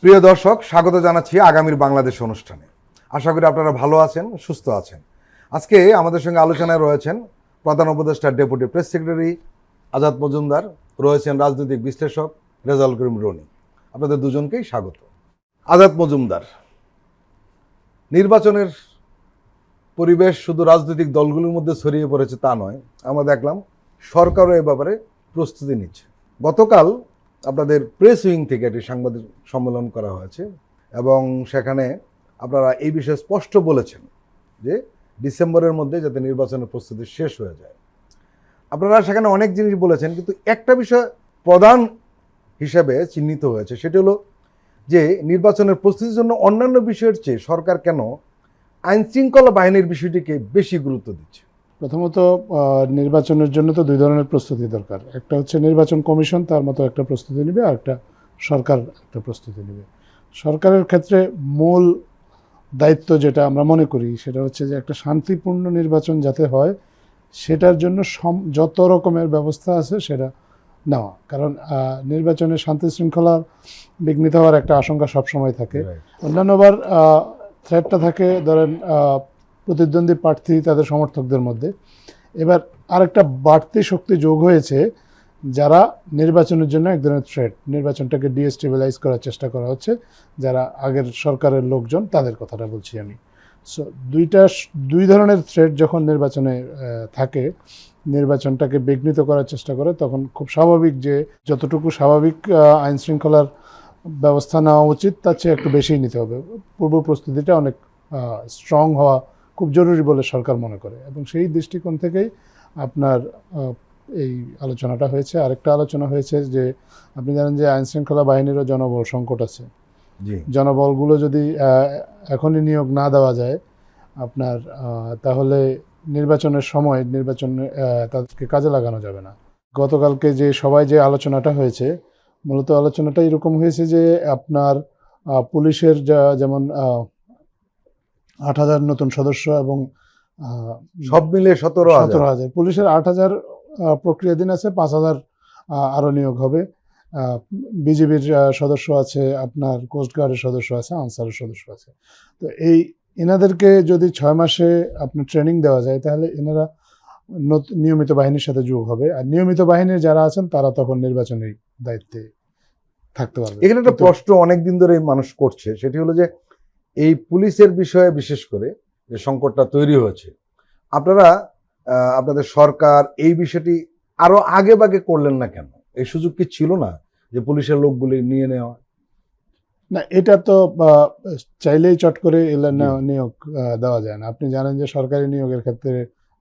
প্রিয় দর্শক, স্বাগত জানাচ্ছি আগামীর বাংলাদেশ অনুষ্ঠানে। আশা করি আপনারা ভালো আছেন, সুস্থ আছেন। আজকে আমাদের সঙ্গে আলোচনায় রয়েছেন প্রধান উপদেষ্টা deputy press secretary Azad Majumdar, রয়েছেন রাজনৈতিক বিশ্লেষক রেজাউল করিম রনি। আপনাদের দুজনকেই স্বাগত। আজাদ মজুমদার, নির্বাচনের পরিবেশ শুধু রাজনৈতিক দলগুলোর মধ্যে ছড়িয়ে পড়েছে তা নয়, আমরা দেখলাম সরকারও এ ব্যাপারে প্রস্তুতি নিচ্ছে। গতকাল আপনাদের প্রেস উইং থেকে একটি সাংবাদিক সম্মেলন করা হয়েছে এবং সেখানে আপনারা এই বিষয়ে স্পষ্ট বলেছেন যে ডিসেম্বরের মধ্যে যাতে নির্বাচনের প্রস্তুতি শেষ হয়ে যায়। আপনারা সেখানে অনেক জিনিস বলেছেন, কিন্তু একটা বিষয় প্রধান হিসেবে চিহ্নিত হয়েছে, সেটি হলো যে নির্বাচনের প্রস্তুতির জন্য অন্যান্য বিষয়ের চেয়ে সরকার কেন আইনশৃঙ্খলা বাহিনীর বিষয়টিকে বেশি গুরুত্ব দিচ্ছে। প্রথমত নির্বাচনের জন্য তো দুই ধরনের প্রস্তুতি দরকার। একটা হচ্ছে নির্বাচন কমিশন তার মতো একটা প্রস্তুতি নেবে, আর একটা সরকার একটা প্রস্তুতি নেবে। সরকারের ক্ষেত্রে মূল দায়িত্ব যেটা আমরা মনে করি সেটা হচ্ছে যে একটা শান্তিপূর্ণ নির্বাচন যাতে হয় সেটার জন্য যত রকমের ব্যবস্থা আছে সেটা নেওয়া। কারণ নির্বাচনে শান্তি শৃঙ্খলার বিঘ্নিত হওয়ার একটা আশঙ্কা সবসময় থাকে। অন্যান্যবার থ্রেটটা থাকে ধরেন প্রতিদ্বন্দ্বী প্রার্থী তাদের সমর্থকদের মধ্যে। এবার আরেকটা বাড়তি শক্তি যোগ হয়েছে, যারা নির্বাচনের জন্য এক ধরনের থ্রেট, নির্বাচনটাকে ডিস্টেবিলাইজ করার চেষ্টা করা হচ্ছে, যারা আগের সরকারের লোকজন, তাদের কথাটা বলছি আমি। সো দুই ধরনের থ্রেট যখন নির্বাচনে থাকে, নির্বাচনটাকে বিঘ্নিত করার চেষ্টা করে, তখন খুব স্বাভাবিক যে যতটুকু স্বাভাবিক আইন শৃঙ্খলার ব্যবস্থা নেওয়া উচিত তার চেয়ে একটু বেশিই নিতে হবে। পূর্ব প্রস্তুতিটা অনেক স্ট্রং হওয়া খুব জরুরি বলে সরকার মনে করে, এবং সেই দৃষ্টিকোণ থেকেই আপনার এই আলোচনাটা হয়েছে। আরেকটা আলোচনা হয়েছে যে আপনি জানেন যে আইনশৃঙ্খলা বাহিনীরও জনবল সংকট আছে। জনবলগুলো যদি এখনই নিয়োগ না দেওয়া যায় আপনার, তাহলে নির্বাচনের সময় তাদেরকে কাজে লাগানো যাবে না। গতকালকে যে সবাই যে আলোচনাটা হয়েছে, মূলত আলোচনাটা এরকম হয়েছে যে আপনার পুলিশের যেমন 8,000 নতুন সদস্য এবং সব মিলে 17,000। পুলিশের 8,000 প্রক্রিয়াধীন আছে, 5,000 আরও নিয়োগ হবে। বিজিবির সদস্য আছে, আপনার কোস্টগার্ডের সদস্য আছে, আনসারের সদস্য আছে। তো এনাদেরকে যদি 6 মাসে আপনার ট্রেনিং দেওয়া যায়, তাহলে এনারা নিয়মিত বাহিনীর সাথে যোগ হবে, আর নিয়মিত বাহিনীর যারা আছেন তারা তখন নির্বাচনের দায়িত্বে থাকতে পারবে। এখানে একটা প্রশ্ন অনেকদিন ধরে মানুষ করছে, সেটি হলো যে এই পুলিশের বিষয়ে বিশেষ করে যে সংকটটা তৈরি হয়েছে, আপনারা আপনাদের সরকার এই বিষয়টি আরো আগে বাগে করলেন না কেন? এই সুযোগ কি ছিল না যে পুলিশের লোকগুলি নিয়ে নেওয়া? না, এটা তো চাইলেই চট করে নিয়োগ দেওয়া যায় না। আপনি জানেন যে সরকারি নিয়োগের ক্ষেত্রে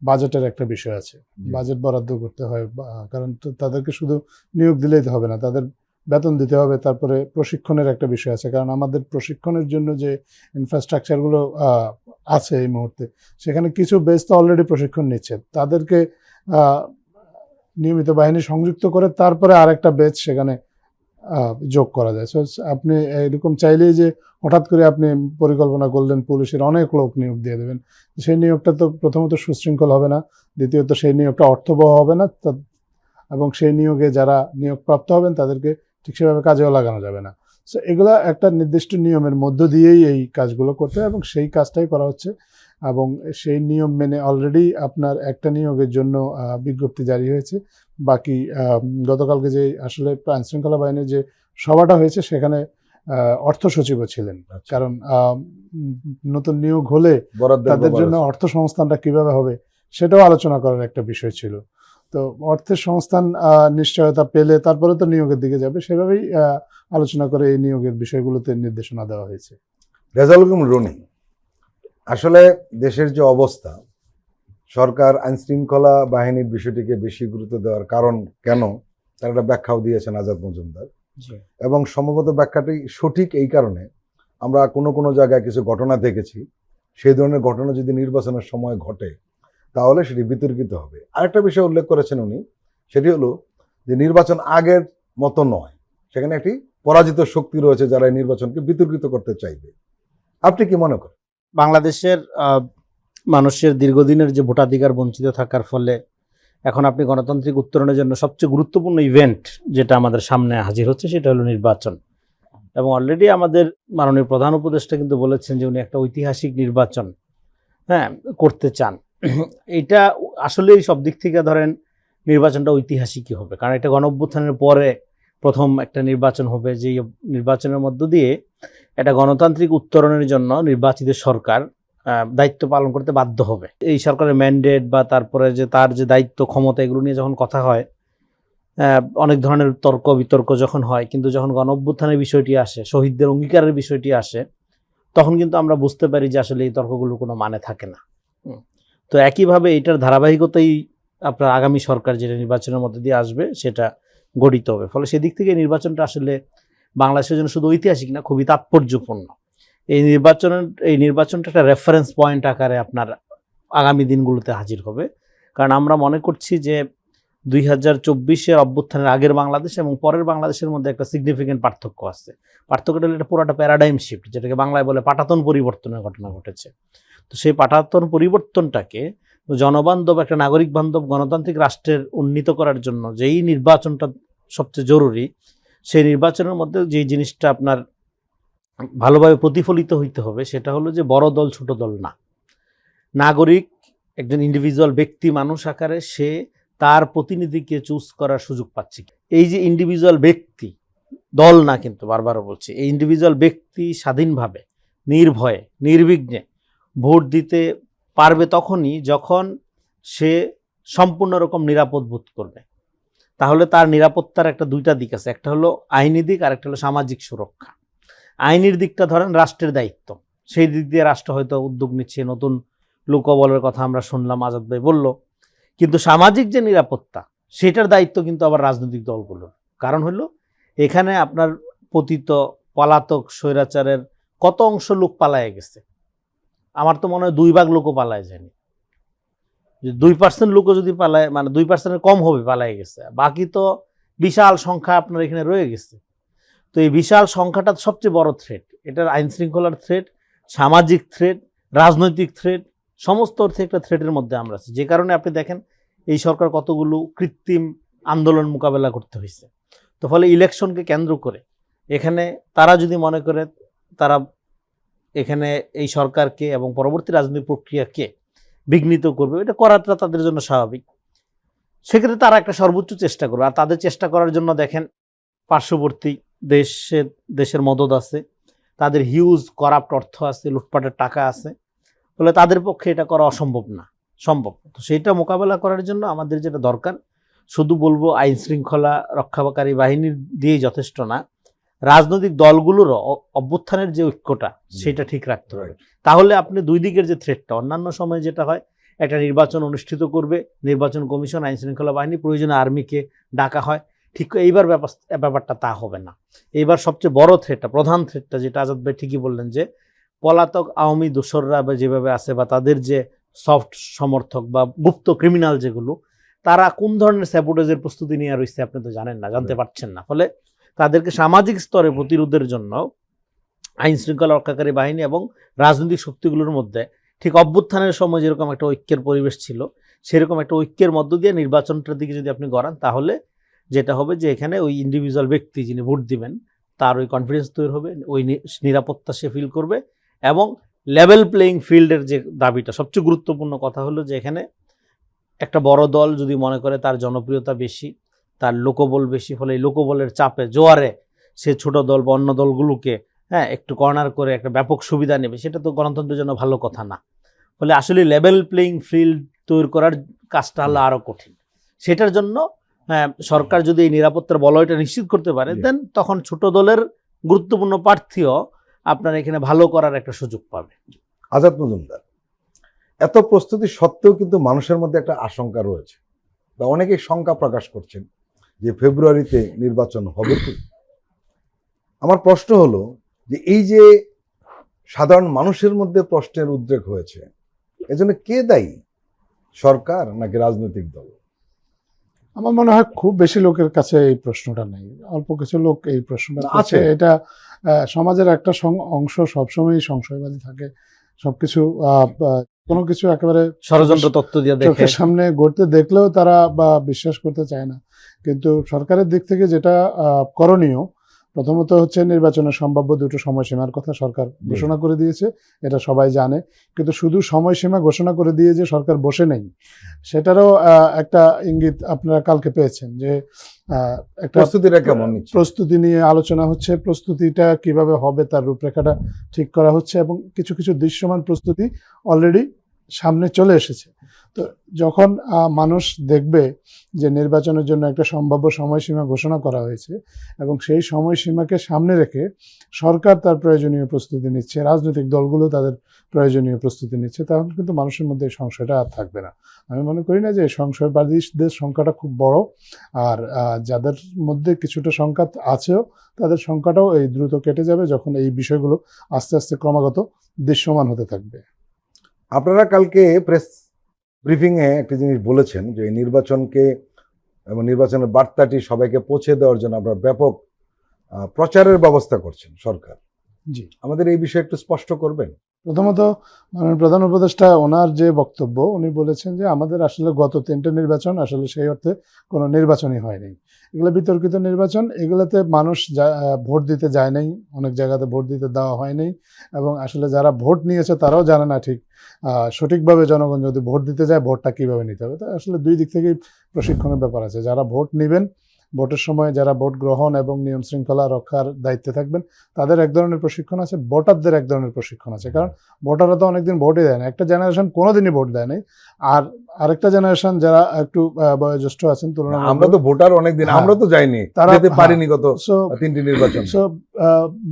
বাজেটের একটা বিষয় আছে, বাজেট বরাদ্দ করতে হয়। কারণ তাদেরকে শুধু নিয়োগ দিলেই তো হবে না, তাদের বেতন দিতে হবে, তারপরে প্রশিক্ষণের একটা বিষয় আছে। কারণ আমাদের প্রশিক্ষণের জন্য যে ইনফ্রাস্ট্রাকচারগুলো আছে এই মুহূর্তে, সেখানে কিছু বেস তো অলরেডি প্রশিক্ষণ নিচ্ছে, তাদেরকে নিয়মিত বাহিনী সংযুক্ত করে তারপরে আরেকটা বেচ সেখানে যোগ করা যায়। সো আপনি এরকম চাইলেই যে হঠাৎ করে আপনি পরিকল্পনা করলেন পুলিশের অনেক লোক নিয়োগ দিয়ে দেবেন, সেই নিয়োগটা তো প্রথমত সুশৃঙ্খল হবে না, দ্বিতীয়ত সেই নিয়োগটা অর্থবহ হবে না, এবং সেই নিয়োগে যারা নিয়োগপ্রাপ্ত হবেন তাদেরকে ঠিক সেভাবে কাজেও লাগানো যাবে না। সো এগুলা একটা নির্দিষ্ট নিয়মের মধ্য দিয়েই এই কাজগুলো করতে হয়, এবং সেই কাজটাই করা হচ্ছে। এবং সেই নিয়ম মেনে অলরেডি আপনার একটা নিয়োগের জন্য বিজ্ঞপ্তি জারি হয়েছে। বাকি গতকালকে যে আসলে আইনশৃঙ্খলা বাহিনীর যে সভাটা হয়েছে, সেখানে অর্থ সচিবও ছিলেন। কারণ নতুন নিয়োগ হলে তাদের জন্য অর্থ সংস্থানটা কিভাবে হবে সেটাও আলোচনা করার একটা বিষয় ছিল। তো অর্থের সংস্থান নিশ্চয়তা পেলে তারপরে তো নিয়োগের দিকে যাবে, সেভাবেই আলোচনা করে এই নিয়োগের বিষয়গুলোতে নির্দেশনা দেওয়া হয়েছে। রেজাউল করিম রনি, আসলে দেশের যে অবস্থা, সরকার আইনশৃঙ্খলা বাহিনীর বিষয়টিকে বেশি গুরুত্ব দেওয়ার কারণ কেন, তার একটা ব্যাখ্যাও দিয়েছেন আজাদ মজুমদার, এবং সম্ভবত ব্যাখ্যাটি সঠিক এই কারণে আমরা কোনো জায়গায় কিছু ঘটনা দেখেছি, সেই ধরনের ঘটনা যদি নির্বাচনের সময় ঘটে তাহলে সেটি বিতর্কিত হবে। আরেকটা বিষয় উল্লেখ করেছেন উনি, সেটি হলো যে নির্বাচন আগের মতো নয়, সেখানে একটি পরাজিত শক্তি রয়েছে যারা এই নির্বাচনকে বিতর্কিত করতে চাইবে। আপনি কি মনে করেন? বাংলাদেশের মানুষের দীর্ঘদিনের যে ভোটাধিকার বঞ্চিত থাকার ফলে এখন আপনি গণতান্ত্রিক উত্তরণের জন্য সবচেয়ে গুরুত্বপূর্ণ ইভেন্ট যেটা আমাদের সামনে হাজির হচ্ছে সেটা হলো নির্বাচন। এবং অলরেডি আমাদের মাননীয় প্রধান উপদেষ্টা কিন্তু বলেছেন যে উনি একটা ঐতিহাসিক নির্বাচন করতে চান। এটা আসলে সব দিক থেকে ধরেন নির্বাচনটা ঐতিহাসিকই হবে, কারণ এটা গণঅভ্যুত্থানের পরে প্রথম একটা নির্বাচন হবে, যে নির্বাচনের মধ্য দিয়ে একটা গণতান্ত্রিক উত্তরণের জন্য নির্বাচিত সরকার দায়িত্ব পালন করতে বাধ্য হবে। এই সরকারের ম্যান্ডেট বা তারপরে যে তার যে দায়িত্ব ক্ষমতা, এগুলো নিয়ে যখন কথা হয়, অনেক ধরনের তর্ক বিতর্ক যখন হয়, কিন্তু যখন গণঅভ্যুত্থানের বিষয়টি আসে, শহীদদের অঙ্গীকারের বিষয়টি আসে, তখন কিন্তু আমরা বুঝতে পারি যে আসলে এই তর্কগুলোর কোনো মানে থাকে না। তো একইভাবে এটার ধারাবাহিকতাই আপনার আগামী সরকার যেটা নির্বাচনের মধ্যে দিয়ে আসবে সেটা গঠিত হবে। ফলে সেদিক থেকে নির্বাচনটা আসলে বাংলাদেশের জন্য শুধু ঐতিহাসিক না, খুবই তাৎপর্যপূর্ণ। এই নির্বাচনটা একটা রেফারেন্স পয়েন্ট আকারে আপনার আগামী দিনগুলোতে হাজির হবে। কারণ আমরা মনে করছি যে 2024-এর অভ্যুত্থানের আগের বাংলাদেশ এবং পরের বাংলাদেশের মধ্যে একটা সিগনিফিকেন্ট পার্থক্য আছে। পার্থক্যটা হলো এটা পুরোটা প্যারাডাইম শিফট, যেটাকে বাংলায় বলে পাটাতন পরিবর্তনের ঘটনা ঘটেছে। তো সেই পাটাতন পরিবর্তনটাকে জনবান্ধব, একটা নাগরিক বান্ধব গণতান্ত্রিক রাষ্ট্রের উন্নীত করার জন্য যেই নির্বাচনটা সবচেয়ে জরুরি, সেই নির্বাচনের মধ্যে যেই জিনিসটা আপনার ভালোভাবে প্রতিফলিত হইতে হবে সেটা হলো যে বড় দল ছোট দল না, নাগরিক একজন ইন্ডিভিজুয়াল ব্যক্তি মানুষ আকারে সে তার প্রতিনিধিকে চুজ করার সুযোগ পাচ্ছে। এই যে ইন্ডিভিজুয়াল ব্যক্তি, দল না, কিন্তু বারবারও বলছি, এই ইন্ডিভিজুয়াল ব্যক্তি স্বাধীনভাবে নির্ভয়ে নির্বিঘ্নে ভোট দিতে পারবে তখনই যখন সে সম্পূর্ণ রকম নিরাপদ বোধ করবে। তাহলে তার নিরাপত্তার একটা দুইটা দিক আছে, একটা হলো আইনি দিক আর একটা হলো সামাজিক সুরক্ষা। আইনের দিকটা ধরেন রাষ্ট্রের দায়িত্ব, সেই দিক দিয়ে রাষ্ট্র হয়তো উদ্যোগ নিচ্ছে, নতুন লোকবলের কথা আমরা শুনলাম, আজাদ ভাই বলল। কিন্তু সামাজিক যে নিরাপত্তা, সেটার দায়িত্ব কিন্তু আবার রাজনৈতিক দলগুলোর। কারণ হলো এখানে আপনার পতিত পলাতক স্বৈরাচারের কত অংশ লোক পালায়ে গেছে, আমার তো মনে হয় 2 ভাগ লোকও পালায় যায়নি। 2% লোকও যদি পালায়, মানে 2%-এর কম হবে পালায় গেছে, বাকি তো বিশাল সংখ্যা আপনার এখানে রয়ে গেছে। তো এই বিশাল সংখ্যাটা সবচেয়ে বড় থ্রেট। এটার আইন শৃঙ্খলার থ্রেট, সামাজিক থ্রেট, রাজনৈতিক থ্রেট, সমস্ত অর্থে একটা থ্রেটের মধ্যে আমরা আছি। যে কারণে আপনি দেখেন এই সরকার কতগুলো কৃত্রিম আন্দোলন মোকাবেলা করতে হয়েছে। তো ফলে ইলেকশনকে কেন্দ্র করে এখানে তারা যদি মনে করে তারা এখানে এই সরকারকে এবং পরবর্তী রাজনৈতিক প্রক্রিয়াকে বিঘ্নিত করবে, এটা করাটা তাদের জন্য স্বাভাবিক। সেক্ষেত্রে তারা একটা সর্বোচ্চ চেষ্টা করবে। আর তাদের চেষ্টা করার জন্য দেখেন পার্শ্ববর্তী দেশের মদত আছে, তাদের হিউজ করাপ্ট অর্থ আছে, লুটপাটের টাকা আছে। ফলে তাদের পক্ষে এটা করা অসম্ভব না, সম্ভব। তো সেইটা মোকাবেলা করার জন্য আমাদের যেটা দরকার, শুধু বলবো আইন শৃঙ্খলা রক্ষাকারী বাহিনীর দিয়েই যথেষ্ট না, রাজনৈতিক দলগুলোরও অভ্যুত্থানের যে ঐক্যটা সেটা ঠিক রাখতে হবে। তাহলে আপনি দুই দিকের যে থ্রেটটা, অন্যান্য সময় যেটা হয় একটা নির্বাচন অনুষ্ঠিত করবে নির্বাচন কমিশন, আইন শৃঙ্খলা বাহিনী, প্রয়োজনে আর্মিকে ডাকা হয়, ঠিক এইবার ব্যাপারটা তা হবে না। এইবার সবচেয়ে বড় থ্রেটটা, প্রধান থ্রেটটা, যেটা আজাদ ভাই ঠিকই বললেন, যে পলাতক আওয়ামী দোসররা বা যেভাবে আছে, বা তাদের যে সফট সমর্থক বা গুপ্ত ক্রিমিনাল যেগুলো, তারা কোন ধরনের স্যাবোটেজের প্রস্তুতি নিয়ে রয়েছে আপনি তো জানেন না, জানতে পারছেন না। ফলে তাদেরকে সামাজিক স্তরে প্রতিরোধের জন্য আইন শৃঙ্খলা রক্ষাকারী বাহিনী এবং রাজনৈতিক শক্তিগুলোর মধ্যে ঠিক অভ্যুত্থানের সময় যেরকম একটা ঐক্যের পরিবেশ ছিল, সেরকম একটা ঐক্যের মধ্য দিয়ে নির্বাচনটার দিকে যদি আপনি গড়ান, তাহলে যেটা হবে যে এখানে ওই ইন্ডিভিজুয়াল ব্যক্তি যিনি ভোট দিবেন তার ওই কনফিডেন্স তৈরি হবে, ওই নিরাপত্তা সে ফিল করবে। এবং লেভেল প্লেয়িং ফিল্ডের যে দাবিটা, সবচেয়ে গুরুত্বপূর্ণ কথা হলো যে এখানে একটা বড় দল যদি মনে করে তার জনপ্রিয়তা বেশি, তার লোকবল বেশি, ফলে এই লোকবলের চাপে জোয়ারে সে ছোট দল বা অন্য দলগুলোকে একটু কর্নার করে একটা ব্যাপক সুবিধা নেবে, সেটা তো গণতন্ত্রের জন্য ভালো কথা না। ফলে আসলে লেভেল প্লেয়িং ফিল্ড তৈরি করার কাজটা হলো আরও কঠিন। সেটার জন্য সরকার যদি এই নিরাপত্তার বলয়টা নিশ্চিত করতে পারে, দেন তখন ছোট দলের গুরুত্বপূর্ণ প্রার্থীও আপনার এখানে ভালো করার একটা সুযোগ পাবে। আজাদ মজুমদার, এত প্রস্তুতি সত্ত্বেও কিন্তু মানুষের মধ্যে একটা আশঙ্কা রয়েছে, বা অনেকেই শঙ্কা প্রকাশ করছেন যে ফেব্রুয়ারিতে নির্বাচন হবে কি। আমার প্রশ্ন হলো যে এই যে সাধারণ মানুষের মধ্যে প্রশ্নের উদ্রেক হয়েছে, এজন্য কে দায়ী, সরকার নাকি রাজনৈতিক দল? আমার মনে হয় খুব বেশি লোকের কাছে এই প্রশ্নটা নেই, অল্প কিছু লোক এই প্রশ্নটা আছে। এটা সমাজের একটা অংশ সবসময় সংশয়বাদী থাকে, সবকিছু কোনো কিছু একেবারে ষড়যন্ত্র তত্ত্ব দিয়ে চোখের সামনে ঘটতে দেখলেও তারা বা বিশ্বাস করতে চায় না। কিন্তু সরকারের দিক থেকে যেটা করণীয়, প্রথমত হচ্ছে নির্বাচনের সম্ভাব্য দুটো সময়সীমার কথা সরকার ঘোষণা করে দিয়েছে, এটা সবাই জানে। কিন্তু শুধু সময়সীমা ঘোষণা করে দিয়ে যে সরকার বসে নেই, সেটারও একটা ইঙ্গিত আপনারা কালকে পেয়েছেন যে একটা প্রস্তুতিটা কেমন নিচ্ছে? প্রস্তুতি নিয়ে আলোচনা হচ্ছে, প্রস্তুতিটা কিভাবে হবে তার রূপরেখাটা ঠিক করা হচ্ছে, এবং কিছু কিছু দৃশ্যমান প্রস্তুতি অলরেডি সামনে চলে এসেছে। তো যখন মানুষ দেখবে যে নির্বাচনের জন্য একটা সম্ভাব্য সময়সীমা ঘোষণা করা হয়েছে এবং সেই সময়সীমাকে সামনে রেখে সরকার তার প্রয়োজনীয় প্রস্তুতি নিচ্ছে, রাজনৈতিক দলগুলো তাদের প্রয়োজনীয় প্রস্তুতি নিচ্ছে, তখন কিন্তু মানুষের মধ্যে এই সংশয়টা আর থাকবে না। আমি মনে করি না যে এই সংশয়বাদীদের সংখ্যাটা খুব বড়, আর যাদের মধ্যে কিছুটা সংখ্যা আছেও তাদের সংখ্যাটাও এই দ্রুত কেটে যাবে যখন এই বিষয়গুলো আস্তে আস্তে ক্রমাগত দৃশ্যমান হতে থাকবে। আপনারা কালকে প্রেস ব্রিফিংয়ে একটা জিনিস বলেছেন যে এই নির্বাচনকে এবং নির্বাচনের বার্তাটি সবাইকে পৌঁছে দেওয়ার জন্য আপনারা ব্যাপক প্রচারের ব্যবস্থা করছেন সরকার। জি, আমাদের এই বিষয়ে একটু স্পষ্ট করবেন। প্রথমত মাননীয় প্রধান উপদেষ্টা ওনার যে বক্তব্য, উনি বলেছেন যে আমাদের আসলে গত 3টে নির্বাচন আসলে সেই অর্থে কোনো নির্বাচনই হয়নি, এগুলো বিতর্কিত নির্বাচন, এগুলোতে মানুষ ভোট দিতে যায় নাই, অনেক জায়গাতে ভোট দিতে দেওয়া হয়নি, এবং আসলে যারা ভোট নিয়েছে তারাও জানে না ঠিক সঠিকভাবে জনগণ যদি ভোট দিতে যায় ভোটটা কীভাবে নিতে হবে। তো আসলে দুই দিক থেকেই প্রশিক্ষণের ব্যাপার আছে। যারা ভোট নেবেন, ভোটের সময় যারা ভোট গ্রহণ এবং নিয়ম শৃঙ্খলা রক্ষার দায়িত্বে থাকবেন, তাদের এক ধরনের প্রশিক্ষণ আছে, ভোটারদের এক ধরনের প্রশিক্ষণ আছে। কারণ ভোটাররা তো অনেকদিন ভোটই দেয় না, একটা জেনারেশন কোনোদিনই ভোট দেয় নাই, আর আরেকটা জেনারেশন যারা একটু বয়োজ্যেষ্ঠ আছেন তুলনামূলক, আমরা তো ভোটার অনেকদিন, আমরা তো যাইনি, তারা যেতে পারিনি গত 3টি নির্বাচন। সো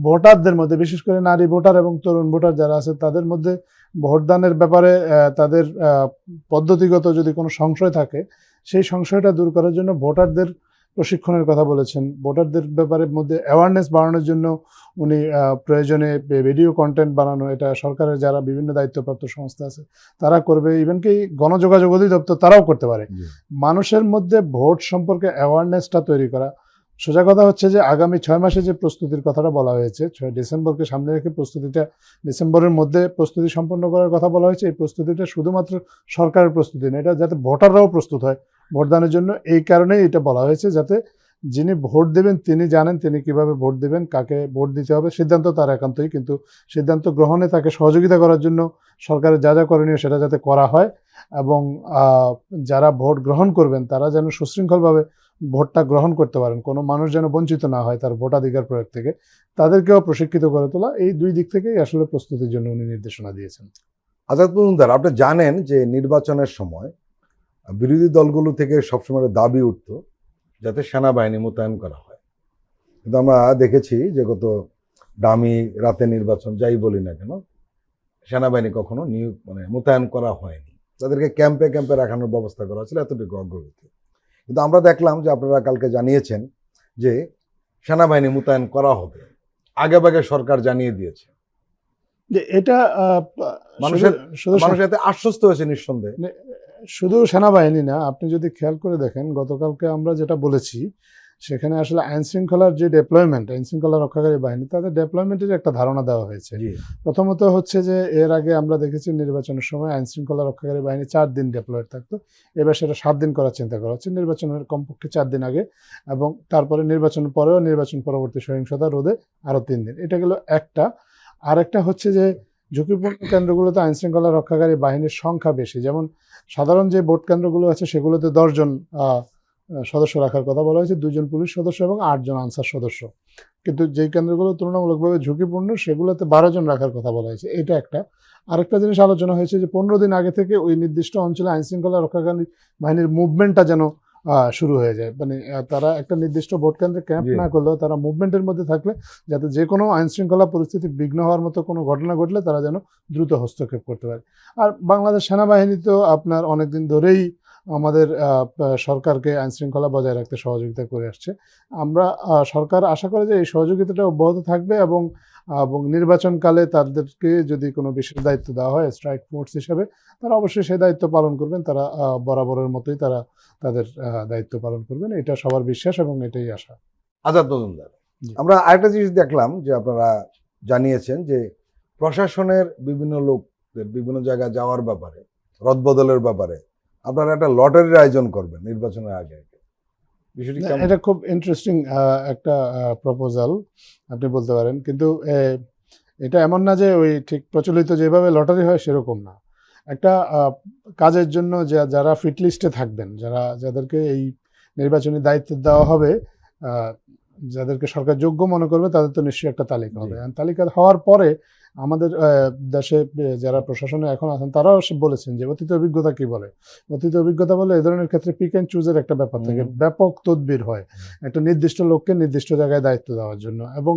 ভোটারদের মধ্যে বিশেষ করে নারী ভোটার এবং তরুণ ভোটার যারা আছে তাদের মধ্যে ভোটদানের ব্যাপারে তাদের পদ্ধতিগত যদি কোনো সংশয় থাকে, সেই সংশয়টা দূর করার জন্য ভোটারদের প্রশিক্ষণের কথা বলেছেন। ভোটারদের ব্যাপারে মধ্যে অ্যাওয়ারনেস বাড়ানোর জন্য উনি প্রয়োজনে ভিডিও কন্টেন্ট বানানো, এটা সরকারের যারা বিভিন্ন দায়িত্বপ্রাপ্ত সংস্থা আছে তারা করবে, ইভেন কি গণযোগাযোগ অধিদপ্তর তারাও করতে পারে। মানুষের মধ্যে ভোট সম্পর্কে অ্যাওয়ারনেসটা তৈরি করা। সোজা কথা হচ্ছে যে আগামী 6 মাসে যে প্রস্তুতির কথাটা বলা হয়েছে, 6 ডিসেম্বরকে সামনে রেখে প্রস্তুতিটা ডিসেম্বরের মধ্যে প্রস্তুতি সম্পন্ন করার কথা বলা হয়েছে। এই প্রস্তুতিটা শুধুমাত্র সরকারের প্রস্তুতি না, এটা যাতে ভোটাররাও প্রস্তুত হয় ভোটদানের জন্য, এই কারণেই এটা বলা হয়েছে, যাতে যিনি ভোট দেবেন তিনি জানেন তিনি কিভাবে ভোট দেবেন, কাকে ভোট দিতে হবে, সিদ্ধান্ত তার একান্তই, কিন্তু সিদ্ধান্ত গ্রহণে তাকে সহযোগিতা করার জন্য সরকারের যা যা করণীয় সেটা যাতে করা হয়, এবং যারা ভোট গ্রহণ করবেন তারা যেন সুশৃঙ্খলভাবে ভোটটা গ্রহণ করতে পারেন, কোনো মানুষ যেন বঞ্চিত না হয় তার ভোটাধিকার প্রয়োগ থেকে, তাদেরকেও প্রশিক্ষিত করে তোলা, এই দুই দিক থেকেই আসলে প্রস্তুতির জন্য উনি নির্দেশনা দিয়েছেন। আজাদ মজুমদার, আপনি জানেন যে নির্বাচনের সময় বিরোধী দলগুলো থেকে সবসময় দাবি উঠতো যাতে সেনাবাহিনী মোতায়েন করা হয়, কিন্তু আমরা দেখেছি যে গত ডামি রাতে নির্বাচন যাই বলি না কেন, সেনাবাহিনী কখনো মোতায়েন করা হয়নি, তাদেরকে ক্যাম্পে ক্যাম্পে রাখানোর ব্যবস্থা করা হয়েছিল, এতটুকু অগ্রগতি। কিন্তু আমরা দেখলাম যে আপনারা কালকে জানিয়েছেন যে সেনাবাহিনী মোতায়েন করা হবে, আগেভাগে সরকার জানিয়ে দিয়েছে, যে এটা মানুষ এতে আশ্বস্ত হয়েছে নিঃসন্দেহে। শুধু সেনাবাহিনী না, আপনি যদি খেয়াল করে দেখেন গতকালকে আমরা যেটা বলেছি সেখানে আসলে আইন শৃঙ্খলার যে ডেপ্লয়মেন্ট, আইন শৃঙ্খলা রক্ষাকারী বাহিনী, তাদের ডেপ্লয়মেন্টের একটা ধারণা দেওয়া হয়েছে। প্রথমত হচ্ছে যে এর আগে আমরা দেখেছি নির্বাচনের সময় আইন শৃঙ্খলা রক্ষাকারী বাহিনী 4 দিন ডেপ্লয়েড থাকতো, এবার সেটা 7 দিন করার চিন্তা করা হচ্ছে, নির্বাচনের কমপক্ষে 4 দিন আগে, এবং তারপরে নির্বাচনের পরেও নির্বাচন পরবর্তী সহিংসতা রোধে আরও 3 দিন। এটা গেল একটা। আরেকটা হচ্ছে যে ঝুঁকিপূর্ণ কেন্দ্রগুলোতে আইন শৃঙ্খলা রক্ষাকারী বাহিনীর সংখ্যা বেশি, যেমন সাধারণ যে ভোট কেন্দ্রগুলো আছে সেগুলোতে 10 জন সদস্য রাখার কথা বলা হয়েছে, 2 জন পুলিশ সদস্য এবং 8 জন আনসার সদস্য, কিন্তু যেই কেন্দ্রগুলো তুলনামূলকভাবে ঝুঁকিপূর্ণ সেগুলোতে 12 জন রাখার কথা বলা হয়েছে, এটা একটা। আরেকটা জিনিস আলোচনা হয়েছে যে 15 দিন আগে থেকে ওই নির্দিষ্ট অঞ্চলে আইন শৃঙ্খলা রক্ষাকারী বাহিনীর মুভমেন্টটা যেন শুরু হয়ে যায়, মানে তারা একটা নির্দিষ্ট ভোট কেন্দ্রে ক্যাম্প না করলেও তারা মুভমেন্টের মধ্যে থাকলে যাতে যে কোনো আইন শৃঙ্খলা পরিস্থিতি বিঘ্ন হওয়ার মতো কোনো ঘটনা ঘটলে তারা যেন দ্রুত হস্তক্ষেপ করতে পারে। আর বাংলাদেশ সেনাবাহিনী তো আপনার অনেকদিন ধরেই আমাদের সরকারকে আইন শৃঙ্খলা বজায় রাখতে সহযোগিতা করে আসছে। আমরা সরকার আশা করে যে এই সহযোগিতাটা অব্যাহত থাকবে, এবং নির্বাচনকালে তাদেরকে যদি কোনো বিশেষ দায়িত্ব দেওয়া হয় স্ট্রাইক ফোর্স হিসেবে, তারা অবশ্যই সেই দায়িত্ব পালন করবেন, তারা বরাবরের মতোই তারা তাদের দায়িত্ব পালন করবেন, এটা সবার বিশ্বাস এবং এটাই আশা। আজাদ মজুমদার, আমরা আরেকটা জিনিস দেখলাম যে আপনারা জানিয়েছেন যে প্রশাসনের বিভিন্ন লোকদের বিভিন্ন জায়গায় যাওয়ার ব্যাপারে, রদবদলের ব্যাপারে আপনারা একটা লটারির আয়োজন করবেন নির্বাচনের আগে। বিষয়টি না, কেমন? এটা খুব ইন্টারেস্টিং একটা প্রপোজাল আপনি বলতে পারেন, কিন্তু এটা এমন না যে ওই ঠিক প্রচলিত যেভাবে লটারি হয় সেরকম না। একটা কাজের জন্য যারা ফিট লিস্টে থাকবেন, যাদেরকে এই নির্বাচনী দায়িত্ব দেওয়া হবে, আহ, যাদেরকে সরকার যোগ্য মনে করবে, তাদের তো নিশ্চয়ই একটা তালিকা হবে। জি। আর তালিকা হওয়ার পরে আমাদের দেশে যারা প্রশাসনে এখন আছেন তারাও বলেছেন যে অতীত অভিজ্ঞতা কি বলে। অতীত অভিজ্ঞতা বলে এই ধরনের ক্ষেত্রে পিক অ্যান্ড চুজের একটা ব্যাপার থাকে, ব্যাপক তদবির হয় একটা নির্দিষ্ট লোককে নির্দিষ্ট জায়গায় দায়িত্ব দেওয়ার জন্য, এবং